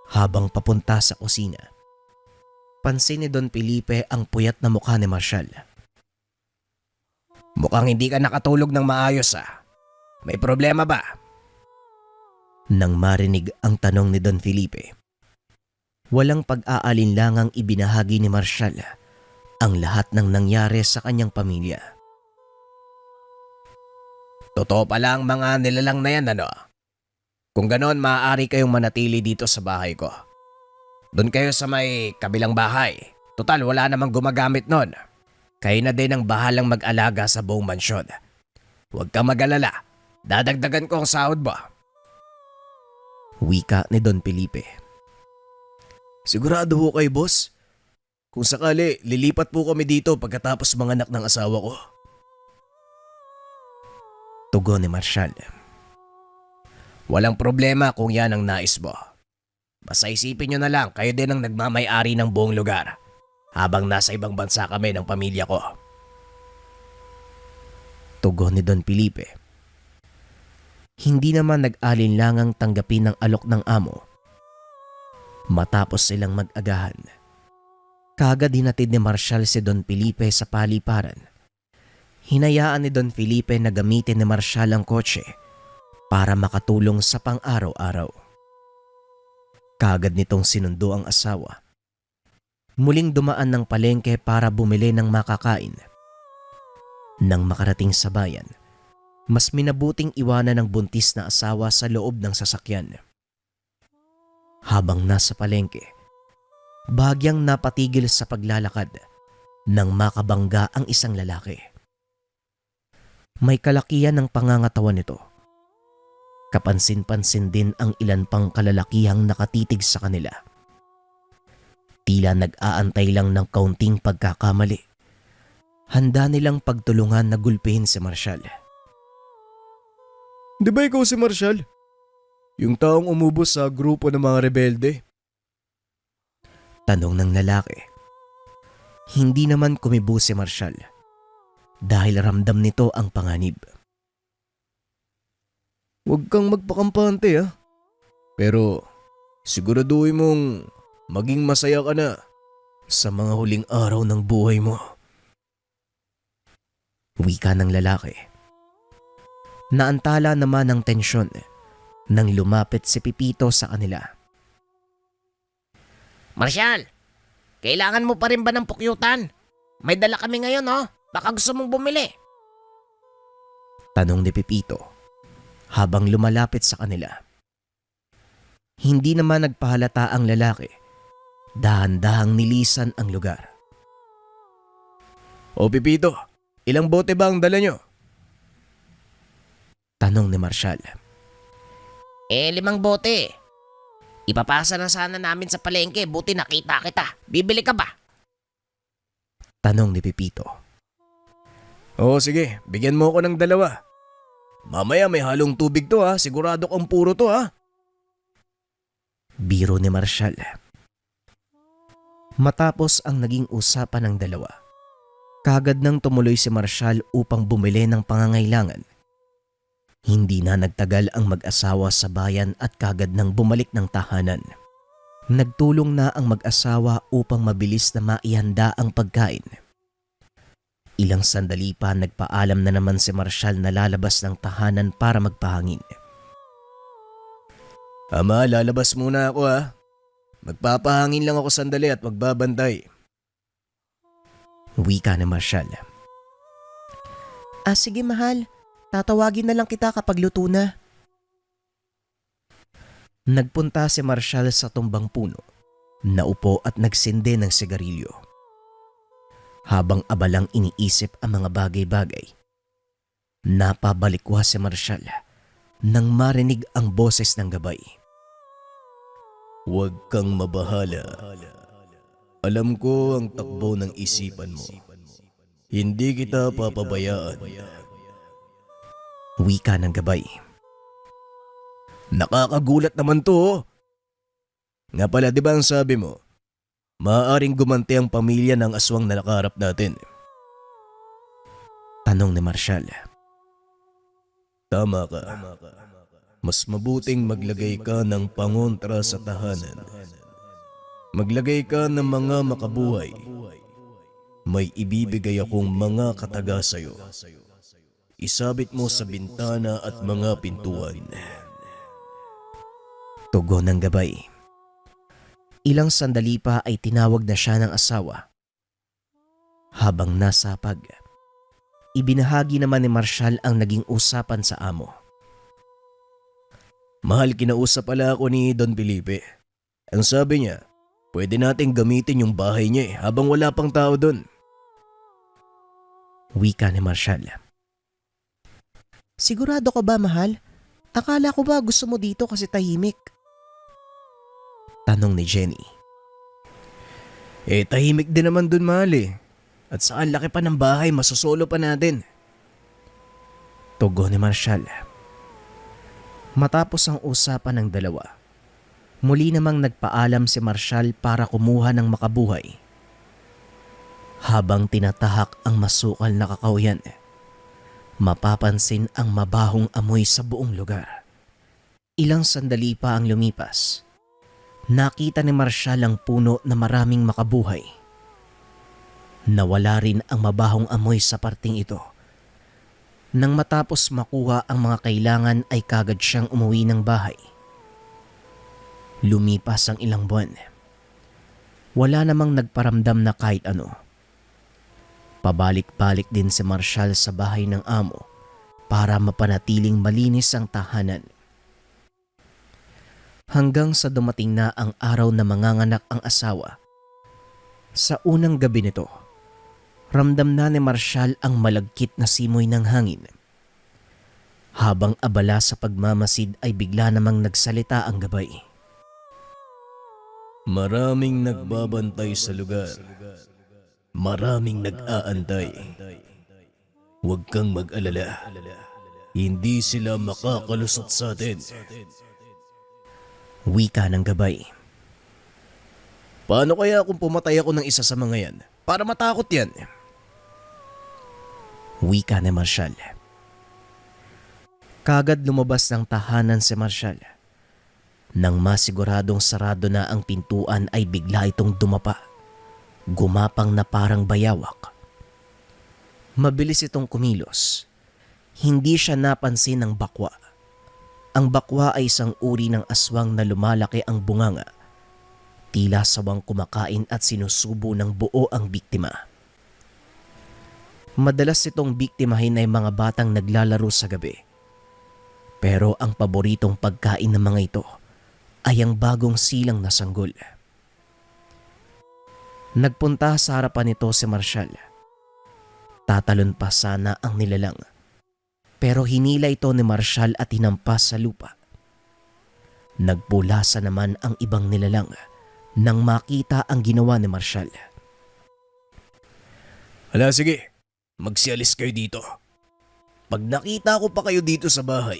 Habang papunta sa kusina, pansin ni Don Felipe ang puyat na mukha ni Marshall. Mukhang hindi ka nakatulog ng maayos ah. May problema ba? Nang marinig ang tanong ni Don Felipe, walang pag-aalinlangang ibinahagi ni Marshall ang lahat ng nangyari sa kanyang pamilya. Totoo pala ang mga nilalang na yan, ano? Kung ganon, maaari kayong manatili dito sa bahay ko. Doon kayo sa may kabilang bahay. Total, wala namang gumagamit nun. Kayo na din ang bahalang mag-alaga sa buong mansyon. Huwag kang mag-alala. Dadagdagan ko ang sahod mo. Wika ni Don Felipe. Sigurado ho kayo, boss? Kung sakali, lilipat po kami dito pagkatapos manganak ng asawa ko. Tugon ni Marshall. Walang problema kung yan ang nais mo. Basta isipin nyo na lang, kayo din ang nagmamay-ari ng buong lugar habang nasa ibang bansa kami ng pamilya ko. Tugon ni Don Felipe. Hindi naman nag-alinlangang tanggapin ng alok ng amo. Matapos silang mag-agahan, kaagad hinatid ni Marshall si Don Felipe sa paliparan. Hinayaan ni Don Felipe na gamitin ni Marshall ang kotse para makatulong sa pang-araw-araw. Kaagad nitong sinundo ang asawa. Muling dumaan ng palengke para bumili ng makakain. Nang makarating sa bayan, mas minabuting iwanan ng buntis na asawa sa loob ng sasakyan. Habang nasa palengke, bahagyang napatigil sa paglalakad nang makabangga ang isang lalaki. May kalakihan ng pangangatawan nito. Kapansin-pansin din ang ilan pang kalalakihang nakatitig sa kanila. Tila nag-aantay lang ng kaunting pagkakamali. Handa nilang pagtulungan na gulpihin si Marshall. Di ba ikaw si Marshall? Yung taong umubos sa grupo ng mga rebelde? Tanong ng lalaki. Hindi naman kumibo si Marshall dahil ramdam nito ang panganib. Huwag kang magpakampante ha. Pero siguraduhin mong maging masaya ka na sa mga huling araw ng buhay mo. Wika ng lalaki. Naantala naman ang tensyon nang lumapit si Pipito sa kanila. Marshall, kailangan mo pa rin ba ng pukyutan? May dala kami ngayon, oh. Baka gusto mong bumili. Tanong ni Pipito habang lumalapit sa kanila. Hindi naman nagpahalata ang lalaki. Dahan-dahang nilisan ang lugar. O Pipito, ilang bote ba ang dala nyo? Tanong ni Marshall. 5 bote. Ipapasa na sana namin sa palengke, buti nakita kita. Bibili ka ba? Tanong ni Pipito. Oo sige, bigyan mo ako ng 2. Mamaya may halong tubig to ha, sigurado kang puro to ha. Biro ni Marshall. Matapos ang naging usapan ng dalawa, kaagad nang tumuloy si Marshall upang bumili ng pangangailangan. Hindi na nagtagal ang mag-asawa sa bayan at kaagad nang bumalik ng tahanan. Nagtulong na ang mag-asawa upang mabilis na maihanda ang pagkain. Ilang sandali pa nagpaalam na naman si Marshall na lalabas ng tahanan para magpahangin. Ama, lalabas muna ako ha. Magpapahangin lang ako sandali at magbabantay. Wika ni Marshall. Sige mahal, tatawagin na lang kita kapag luto na. Nagpunta si Marshall sa tumbang puno, naupo at nagsindi ng sigarilyo. Habang abalang iniisip ang mga bagay-bagay, napabalikwa si Marshall nang marinig ang boses ng gabay. Huwag kang mabahala. Alam ko ang takbo ng isipan mo. Hindi kita papabayaan. Wika ng gabay. Nakakagulat naman to. Oh. Nga pala, di ba ang sabi mo? Maaaring gumanti ang pamilya ng aswang na nakaharap natin. Tanong ni Marshall. Tama ka. Mas mabuting maglagay ka ng pangontra sa tahanan. Maglagay ka ng mga makabuhay. May ibibigay akong mga kataga sa'yo. Isabit mo sa bintana at mga pintuan. Tugon ng gabay. Ilang sandali pa ay tinawag na siya ng asawa. Habang nasa pag, ibinahagi naman ni Marshall ang naging usapan sa amo. Mahal, kinausap pala ako ni Don Felipe. Ang sabi niya, pwede nating gamitin yung bahay niya habang wala pang tao doon. Wika ni Marshall. Sigurado ka ba, mahal? Akala ko ba gusto mo dito kasi tahimik? Tanong ni Jenny. Tahimik din naman dun, mahal eh. At saan laki pa ng bahay, masosolo pa natin. Tugon ni Marshall. Matapos ang usapan ng dalawa, muli namang nagpaalam si Marshall para kumuha ng makabuhay. Habang tinatahak ang masukal na kakahuyan, mapapansin ang mabahong amoy sa buong lugar. Ilang sandali pa ang lumipas. Nakita ni Marshall ang puno na maraming makabuhay. Nawala rin ang mabahong amoy sa parting ito. Nang matapos makuha ang mga kailangan ay kagad siyang umuwi ng bahay. Lumipas ang ilang buwan. Wala namang nagparamdam na kahit ano. Pabalik-balik din si Marshall sa bahay ng amo para mapanatiling malinis ang tahanan. Hanggang sa dumating na ang araw na manganganak ang asawa. Sa unang gabi nito, ramdam na ni Marshall ang malagkit na simoy ng hangin. Habang abala sa pagmamasid ay bigla namang nagsalita ang gabay. Maraming nagbabantay sa lugar. Maraming nag-aantay. Huwag kang mag-alala. Hindi sila makakalusot sa atin. Wika ng gabay. Paano kaya kung pumatay ako ng isa sa mga yan? Para matakot yan. Wika ni Marshall. Kagad lumabas ng tahanan si Marshall. Nang masiguradong sarado na ang pintuan ay bigla itong dumapa. Gumapang na parang bayawak. Mabilis itong kumilos. Hindi siya napansin ng bakwa. Ang bakwa ay isang uri ng aswang na lumalaki ang bunganga. Tila sawang kumakain at sinusubo ng buo ang biktima. Madalas itong biktimahin ay mga batang naglalaro sa gabi. Pero ang paboritong pagkain ng mga ito ay ang bagong silang na sanggol. Nagpunta sa harapan nito si Marshall. Tatalon pa sana ang nilalang. Pero hinila ito ni Marshall at hinampas sa lupa. Nagpulasa naman ang ibang nilalang nang makita ang ginawa ni Marshall. Hala, sige. Magsialis kayo dito. Pag nakita ko pa kayo dito sa bahay,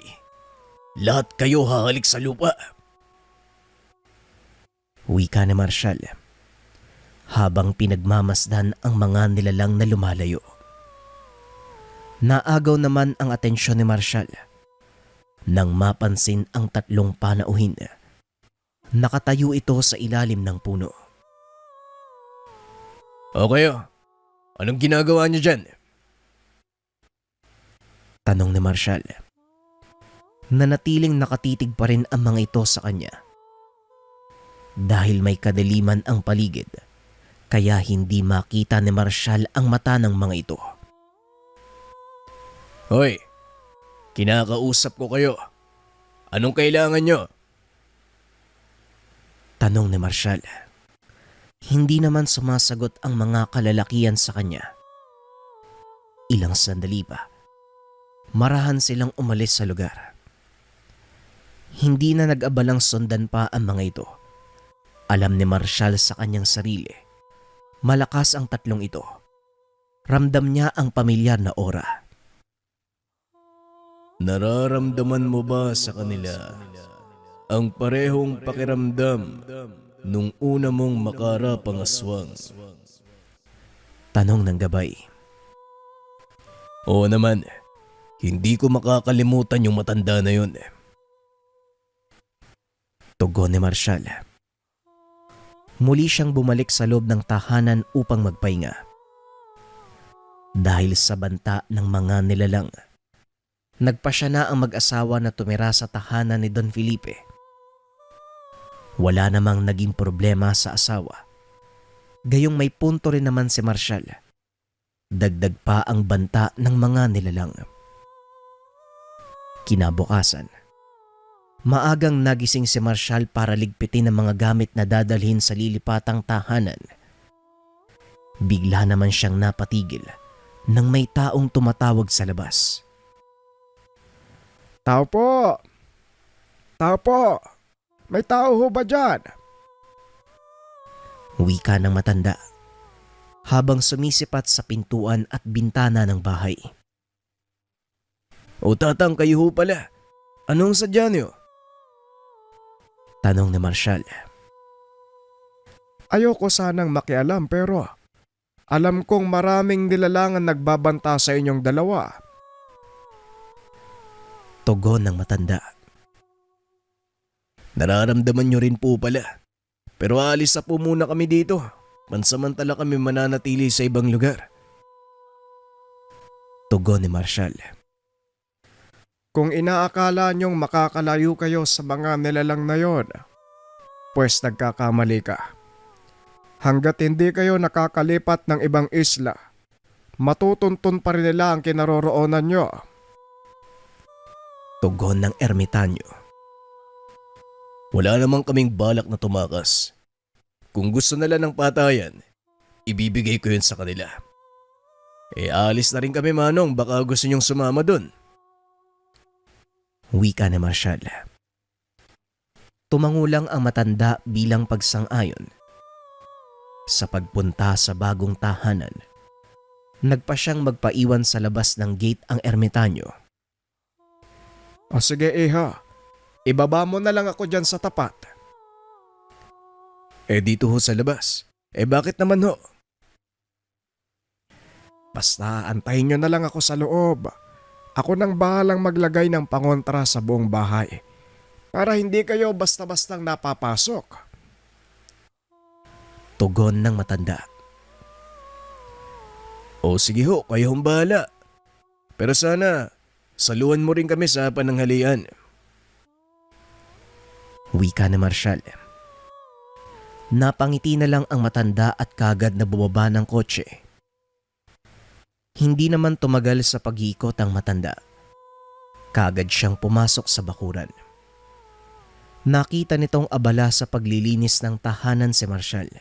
lahat kayo hahalik sa lupa. Wika ni Marshall. Habang pinagmamasdan ang mga nilalang na lumalayo. Naagaw naman ang atensyon ni Marshall nang mapansin ang tatlong panauhin. Nakatayo ito sa ilalim ng puno. O kayo, anong ginagawa niyo dyan? Tanong ni Marshall. Nanatiling nakatitig pa rin ang mga ito sa kanya. Dahil may kadiliman ang paligid, kaya hindi makita ni Marshall ang mata ng mga ito. Hoy, kinakausap ko kayo. Anong kailangan nyo? Tanong ni Marshall. Hindi naman sumasagot ang mga kalalakian sa kanya. Ilang sandali pa, marahan silang umalis sa lugar. Hindi na nag-abalang sundan pa ang mga ito. Alam ni Marshall sa kanyang sarili, malakas ang tatlong ito. Ramdam niya ang pamilyar na aura. Nararamdaman mo ba sa kanila ang parehong pakiramdam nung una mong makarap ang aswang? Tanong ng gabay. Oo naman, hindi ko makakalimutan yung matanda na yun. Tugon ni Marshall. Muli siyang bumalik sa loob ng tahanan upang magpahinga. Dahil sa banta ng mga nilalang, nagpa siya na ang mag-asawa na tumira sa tahanan ni Don Felipe. Wala namang naging problema sa asawa. Gayong may punto rin naman si Marshall. Dagdag pa ang banta ng mga nilalang. Kinabukasan, maagang nagising si Marshall para ligpitin ang mga gamit na dadalhin sa lilipatang tahanan. Bigla naman siyang napatigil nang may taong tumatawag sa labas. Tao po! Tao po! May tao ho ba dyan? Wika ng matanda habang sumisipat sa pintuan at bintana ng bahay. O tatang, kayo ho pala. Anong sadya niyo? Tanong ni Marshall. Ayoko sanang makialam pero alam kong maraming nilalangan nagbabanta sa inyong dalawa. Tugon ng matanda. Nararamdaman nyo rin po pala. Pero aalis na po muna kami dito. Pansamantala kami mananatili sa ibang lugar. Tugon ni Marshall. Kung inaakala niyong makakalayo kayo sa mga nilalang na yon, pues nagkakamali ka. Hanggat hindi kayo nakakalipat ng ibang isla, matutuntun pa rin nila ang kinaroroonan nyo. Tugon ng ermitanyo. Wala namang kaming balak na tumakas. Kung gusto nila ng patayan, ibibigay ko yun sa kanila. Alis na rin kami, Manong, baka gusto nyong sumama dun. Wika ni Marshall. Tumangulang ang matanda bilang pagsang-ayon. Sa pagpunta sa bagong tahanan, nagpa siyang magpaiwan sa labas ng gate ang ermitanyo. O sige iha, ibaba mo na lang ako dyan sa tapat. Dito ho sa labas. Bakit naman ho? Basta antayin nyo na lang ako sa loob. Ako nang bahalang maglagay ng pangontra sa buong bahay. Para hindi kayo basta-bastang napapasok. Tugon ng matanda. O sige ho, kayo hong bahala. Pero sana, saluhan mo rin kami sa pananghalian. Wika ni Marshall. Napangiti na lang ang matanda at kagad na bumaba ng kotse. Hindi naman tumagal sa pag-iikot ang matanda. Kagad siyang pumasok sa bakuran. Nakita nitong abala sa paglilinis ng tahanan si Marshall.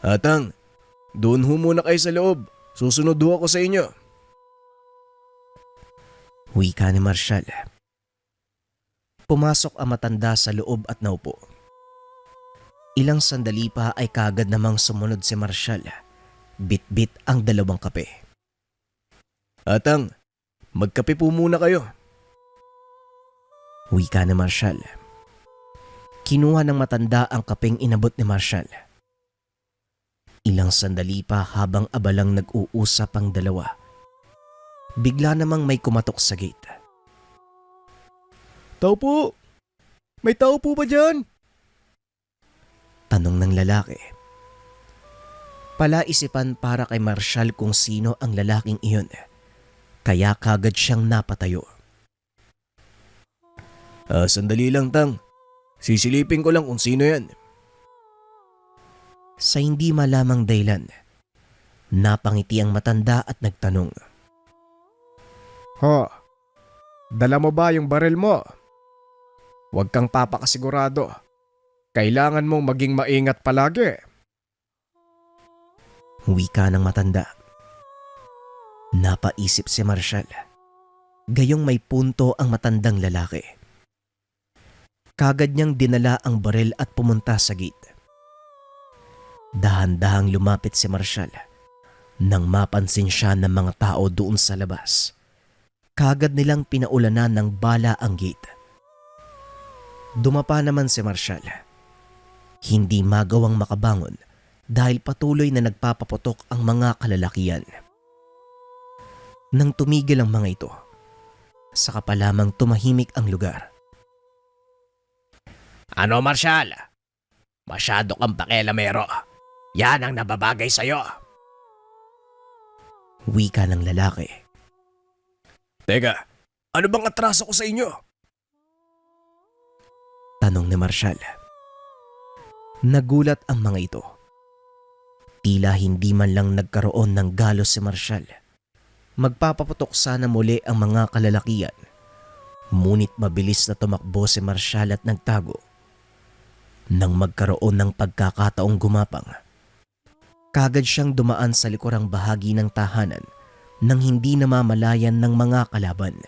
Atang, doon ho muna kayo sa loob. Susunod ho ako sa inyo. Wika ni Marshall. Pumasok ang matanda sa loob at naupo. Ilang sandali pa ay kagad namang sumunod si Marshall. Bit-bit ang dalawang kape. Atang, magkape po muna kayo. Wika ni Marshall. Kinuha ng matanda ang kapeng inabot ni Marshall. Ilang sandali pa habang abalang nag-uusap ang dalawa. Bigla namang may kumatok sa gate. Tao po! May tao po ba dyan? Tanong ng lalaki. Palaisipan para kay Marshall kung sino ang lalaking iyon. Kaya kagad siyang napatayo. Sandali lang, Tang. Sisilipin ko lang kung sino yan. Sa hindi malamang dahilan, napangiti ang matanda at nagtanong. Ho, dala mo ba yung baril mo? Huwag kang papakasigurado. Kailangan mong maging maingat palagi. Wika ng matanda. Napaisip si Marshall. Gayong may punto ang matandang lalaki. Kagad niyang dinala ang baril at pumunta sa gate. Dahan-dahang lumapit si Marshall nang mapansin siya ng mga tao doon sa labas. Kagad nilang pinaulanan ng bala ang gate. Dumapa naman si Marshall. Hindi magawang makabangon dahil patuloy na nagpapaputok ang mga kalalakian. Nang tumigil ang mga ito, saka pa lamang tumahimik ang lugar. Ano, Marshall? Masyado kang pakialamero. Yan ang nababagay sa'yo. Wika ng lalaki. Teka, ano bang atraso ko sa inyo? Tanong ni Marshall. Nagulat ang mga ito. Tila hindi man lang nagkaroon ng galos si Marshall. Magpapaputok sana muli ang mga kalalakian. Ngunit mabilis na tumakbo si Marshall at nagtago. Nang magkaroon ng pagkakataong gumapang, kagad siyang dumaan sa likurang bahagi ng tahanan nang hindi namamalayan ng mga kalaban.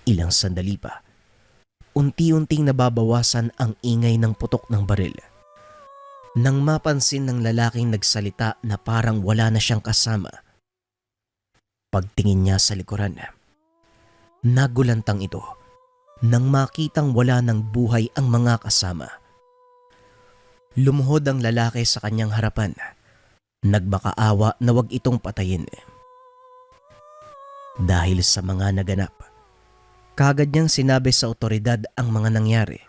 Ilang sandali pa, unti-unting nababawasan ang ingay ng putok ng baril. Nang mapansin ng lalaking nagsalita na parang wala na siyang kasama, pagtingin niya sa likuran, nagulantang ito nang makitang wala ng buhay ang mga kasama. Lumuhod ang lalaki sa kanyang harapan, nagmakaawa na wag itong patayin. Dahil sa mga naganap, kagad niyang sinabi sa otoridad ang mga nangyari.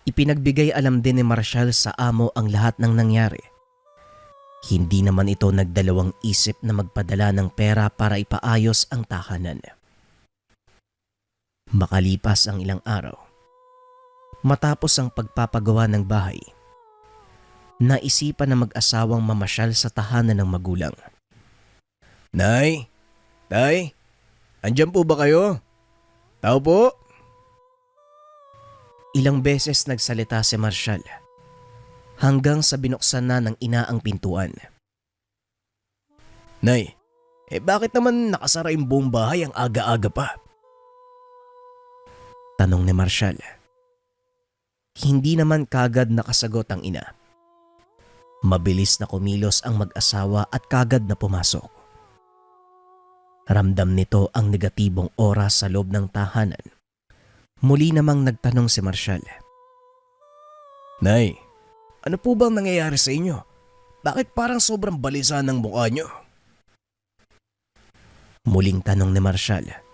Ipinagbigay alam din ni Marshall sa amo ang lahat ng nangyari. Hindi naman ito nagdalawang isip na magpadala ng pera para ipaayos ang tahanan. Makalipas ang ilang araw, matapos ang pagpapagawa ng bahay, naisipan na mag-asawang mamasyal sa tahanan ng magulang. Nay? Tay? Andyan po ba kayo? Tao po? Ilang beses nagsalita si Marshall hanggang sa binuksan na ng ina ang pintuan. Nay, bakit naman nakasara yung buong bahay ang aga-aga pa? Tanong ni Marshall. Hindi naman kagad nakasagot ang ina. Mabilis na kumilos ang mag-asawa at kagad na pumasok. Ramdam nito ang negatibong oras sa loob ng tahanan. Muli namang nagtanong si Marshall. Nay, ano po bang nangyayari sa inyo? Bakit parang sobrang balisa ng mukha nyo? Muling tanong ni Marshall.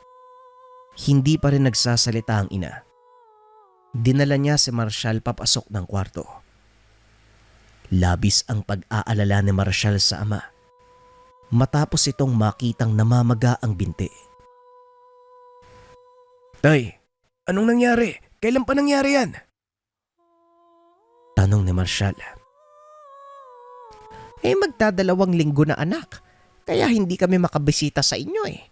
Hindi pa rin nagsasalita ang ina. Dinala niya si Marshall papasok ng kwarto. Labis ang pag-aalala ni Marshall sa ama matapos itong makitang namamaga ang binti. Tay, anong nangyari? Kailan pa nangyari yan? Tanong ni Marshall. Magdadalawang linggo na anak. Kaya hindi kami makabisita sa inyo eh.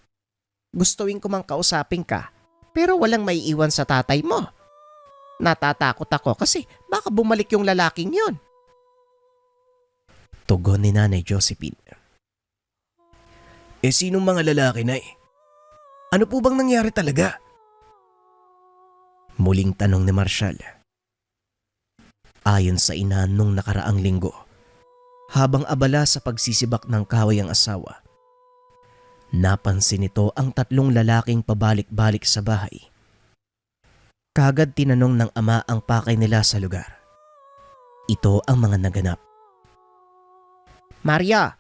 Gustuin ko mang kausapin ka, pero walang maiiwan sa tatay mo. Natatakot ako kasi baka bumalik yung lalaking yun. Tugon ni Nanay Josephine. Sinong mga lalaki, Nay? Ano po bang nangyari talaga? Muling tanong ni Marshall. Ayon sa ina nung nakaraang linggo, habang abala sa pagsisibak ng kahoy ang asawa, napansin nito ang tatlong lalaking pabalik-balik sa bahay. Kagad tinanong ng ama ang pakay nila sa lugar. Ito ang mga naganap. Maria,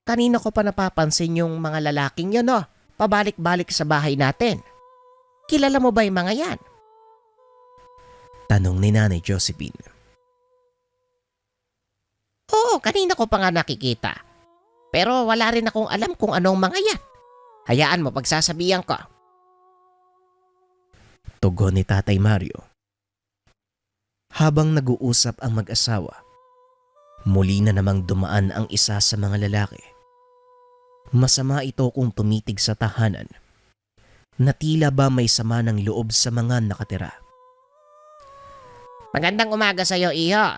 kanina ko pa napapansin yung mga lalaking yun pabalik-balik sa bahay natin. Kilala mo ba yung mga yan? Tanong ni Nanay Josephine. Oo, kanina ko pa nga nakikita. Pero wala rin akong alam kung anong mga yan. Hayaan mo pagsasabihan ko. Tugon ni Tatay Mario. Habang nag-uusap ang mag-asawa, muli na namang dumaan ang isa sa mga lalaki. Masama ito kung tumitig sa tahanan na tila ba may sama ng loob sa mga nakatira. Magandang umaga sa'yo, iho.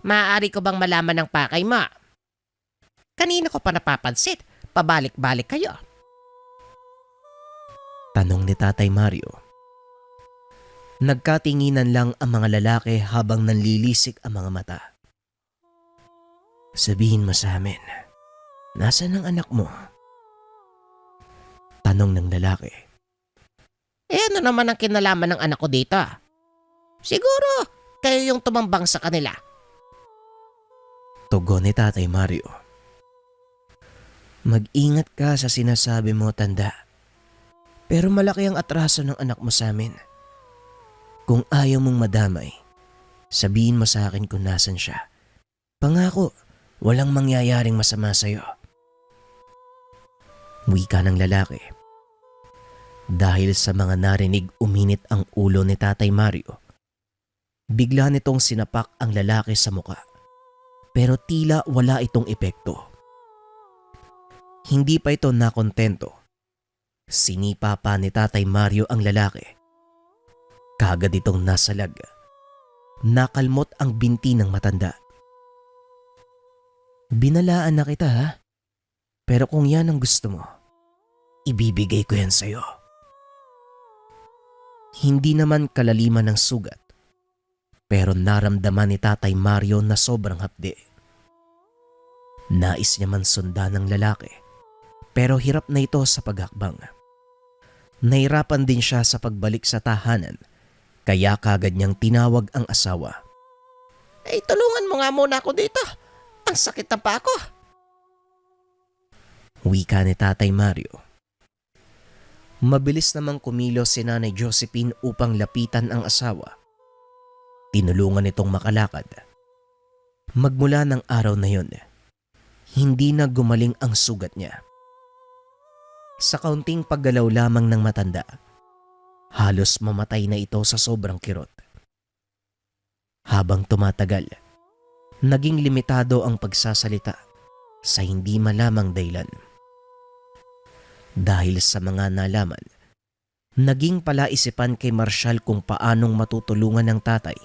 Maaari ko bang malaman ng pakay mo? Kanina ko pa napapansin, pabalik-balik kayo. Tanong ni Tatay Mario. Nagkatinginan lang ang mga lalaki habang nanlilisik ang mga mata. Sabihin mo sa amin, nasaan ang anak mo? Tanong ng lalaki. Ano naman ang kinalaman ng anak ko dito? Siguro, kayo yung tumambang sa kanila. Tugon ni Tatay Mario. Mag-ingat ka sa sinasabi mo, tanda. Pero malaki ang atraso ng anak mo sa amin. Kung ayaw mong madamay, sabihin mo sa akin kung nasan siya. Pangako, walang mangyayaring masama sa'yo. Wika ng lalaki. Dahil sa mga narinig uminit ang ulo ni Tatay Mario. Bigla nitong sinapak ang lalaki sa muka. Pero tila wala itong epekto. Hindi pa ito nakontento. Sinipa pa ni Tatay Mario ang lalaki. Kagad itong nasalag. Nakalmot ang binti ng matanda. Binalaan na kita ha. Pero kung yan ang gusto mo, ibibigay ko yan sa'yo. Hindi naman kalaliman ng sugat, pero naramdaman ni Tatay Mario na sobrang hapdi. Nais niya man sundan ng lalaki, pero hirap na ito sa paghakbang. Nahirapan din siya sa pagbalik sa tahanan, kaya kagad niyang tinawag ang asawa. Tulungan mo nga muna ako dito. Ang sakit na pa ako. Wika ni Tatay Mario. Mabilis namang kumilos si Nanay Josephine upang lapitan ang asawa. Tinulungan itong makalakad. Magmula ng araw na yun, hindi na gumaling ang sugat niya. Sa kaunting paggalaw lamang ng matanda, halos mamatay na ito sa sobrang kirot. Habang tumatagal, naging limitado ang pagsasalita sa hindi malamang dahilan. Dahil sa mga nalaman, naging palaisipan kay Marshall kung paanong matutulungan ng tatay.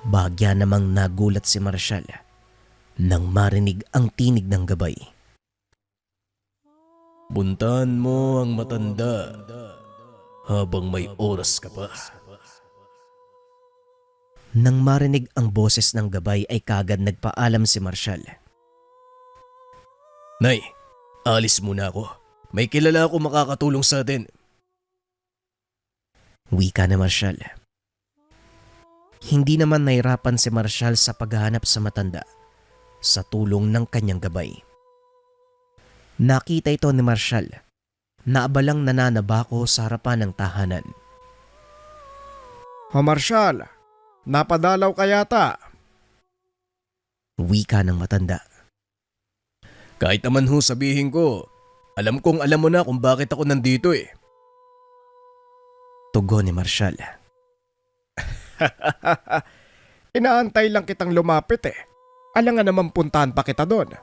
Bagya namang nagulat si Marshall nang marinig ang tinig ng gabay. Puntahan mo ang matanda habang may oras ka pa. Nang marinig ang boses ng gabay ay kagad nagpaalam si Marshall. Nay, alis muna ako. May kilala ako makakatulong sa atin. Wika na Marshall. Hindi naman nahirapan si Marshall sa paghahanap sa matanda sa tulong ng kanyang gabay. Nakita ito ni Marshall na abalang nananabako sa harapan ng tahanan. O Marshall, napadalaw ka yata. Wika ng matanda. Kahit naman ho sabihin ko, alam kong alam mo na kung bakit ako nandito eh. Tugon ni Marshall. Inaantay lang kitang lumapit eh. Alangan naman puntahan pa kita doon.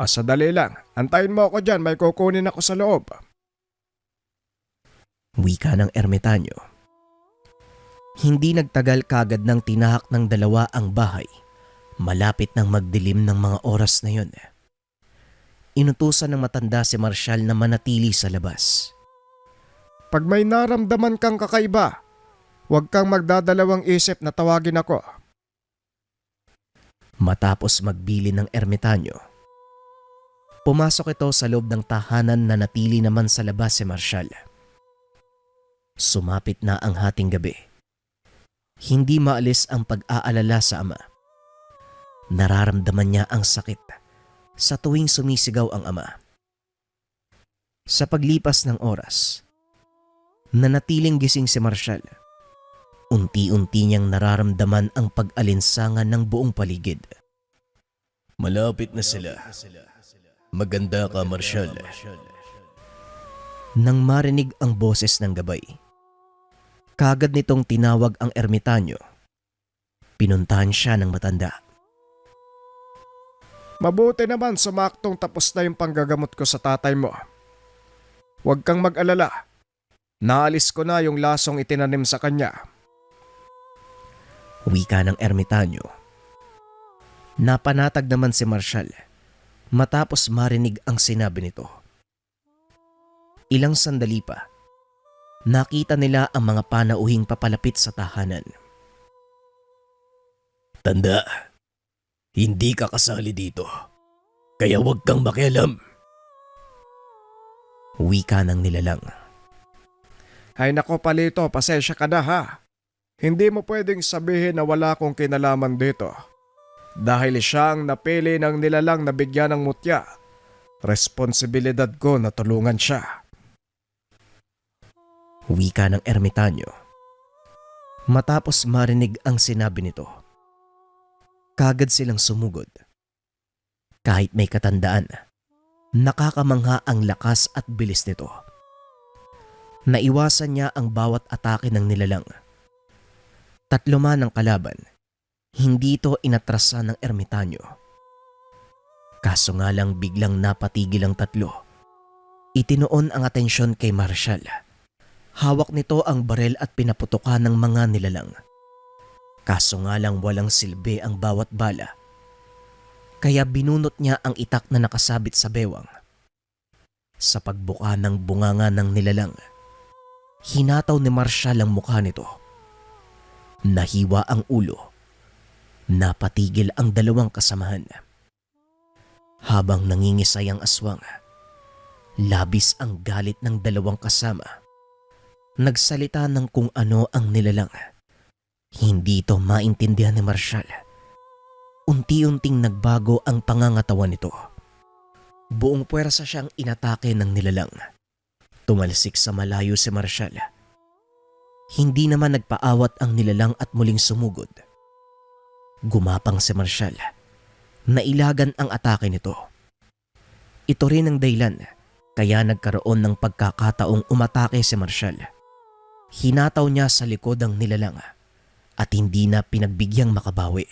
Sadali lang, antayin mo ako dyan, may kukunin ako sa loob. Wika ng ermitanyo. Hindi nagtagal kagad nang tinahak ng dalawa ang bahay. Malapit nang magdilim ng mga oras na yun. Inutusan ng matanda si Marshall na manatili sa labas. Pag may naramdaman kang kakaiba, huwag kang magdadalawang isip na tawagin ako. Matapos magbili ng ermitanyo, pumasok ito sa loob ng tahanan na natili naman sa labas si Marshall. Sumapit na ang hating gabi. Hindi maalis ang pag-aalala sa ama. Nararamdaman niya ang sakit sa tuwing sumisigaw ang ama. Sa paglipas ng oras, nanatiling gising si Marshall. Unti-unti niyang nararamdaman ang pag-alinsangan ng buong paligid. Malapit na sila. Maganda ka, Marshall. Nang marinig ang boses ng gabay, kagad nitong tinawag ang ermitanyo. Pinuntahan siya ng matanda. Mabuti naman sumaktong tapos na yung panggagamot ko sa tatay mo. Huwag kang mag-alala. Naalis ko na yung lasong itinanim sa kanya. Wika ng ermitanyo. Napanatag naman si Marshall matapos marinig ang sinabi nito. Ilang sandali pa, nakita nila ang mga panauhing papalapit sa tahanan. Tanda, hindi ka kasali dito. Kaya huwag kang makialam. Wika ng nilalang. Ay nako Palito, pasensya ka na ha. Hindi mo pwedeng sabihin na wala akong kinalaman dito. Dahil siya ang napili ng nilalang na bigyan ng mutya. Responsibilidad ko na tulungan siya. Wika ng ermitanyo. Matapos marinig ang sinabi nito, kagad silang sumugod. Kahit may katandaan, nakakamangha ang lakas at bilis nito. Naiwasan niya ang bawat atake ng nilalang. 3 man ang kalaban, hindi ito inatrasan ng ermitanyo. Kaso nga lang biglang napatigil ang 3. Itinoon ang atensyon kay Marshall. Hawak nito ang barel at pinaputukan ng mga nilalang. Kaso nga lang walang silbi ang bawat bala. Kaya binunot niya ang itak na nakasabit sa bewang. Sa pagbuka ng bunganga ng nilalang, hinataw ni Marshall ang mukha nito. Nahiwa ang ulo. Napatigil ang 2 kasamahan. Habang nangingisay ang aswang, labis ang galit ng 2 kasama. Nagsalita ng kung ano ang nilalang. Hindi ito maintindihan ni Marshall. Unti-unting nagbago ang pangangatawan nito. Buong puwersa siyang inatake ng nilalang. Tumalsik sa malayo si Marshall. Hindi naman nagpaawat ang nilalang at muling sumugod. Gumapang si Marshall. Nailagan ang atake nito. Ito rin ang dahilan kaya nagkaroon ng pagkakataong umatake si Marshall. Hinataw niya sa likod ang nilalang at hindi na pinagbigyan makabawi.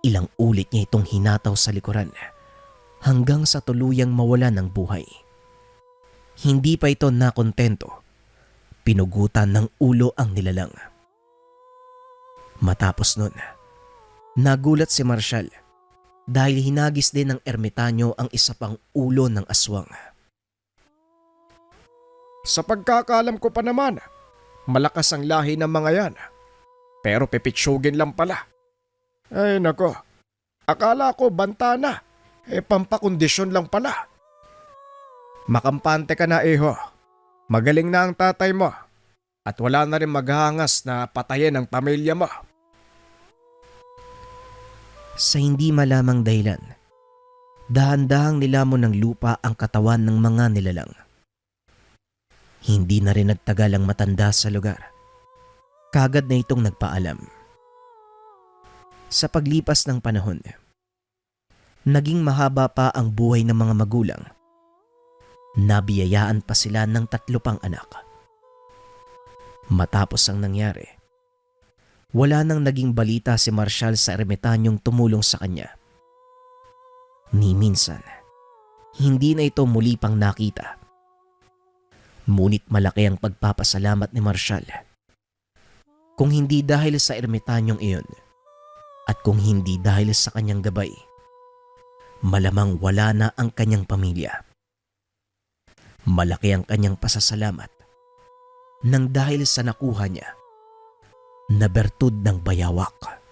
Ilang ulit niya itong hinataw sa likuran hanggang sa tuluyang mawala ng buhay. Hindi pa ito nakontento. Pinugutan ng ulo ang nilalang. Matapos nun, nagulat si Marshall dahil hinagis din ng ermitanyo ang isa pang ulo ng aswang. Sa pagkakaalam ko pa naman, malakas ang lahi ng mga yan. Pero pipitsugin lang pala. Ay nako, akala ko banta na. Pampakondisyon lang pala. Makampante ka na iho. Magaling na ang tatay mo. At wala na rin maghahangas na patayin ang pamilya mo. Sa hindi malamang dahilan, dahan-dahang nilamon ng lupa ang katawan ng mga nilalang. Hindi na rin nagtagal ang matanda sa lugar. Kagad na itong nagpaalam. Sa paglipas ng panahon, naging mahaba pa ang buhay ng mga magulang. Nabiyayaan pa sila ng 3 pang anak. Matapos ang nangyari, wala nang naging balita si Marshall sa ermitanyong tumulong sa kanya. Ni minsan, hindi na ito muli pang nakita. Ngunit malaki ang pagpapasalamat ni Marshall. Kung hindi dahil sa ermitanyong iyon, at kung hindi dahil sa kanyang gabay, malamang wala na ang kanyang pamilya. Malaki ang kanyang pasasalamat nang dahil sa nakuha niya na bertud ng bayawak.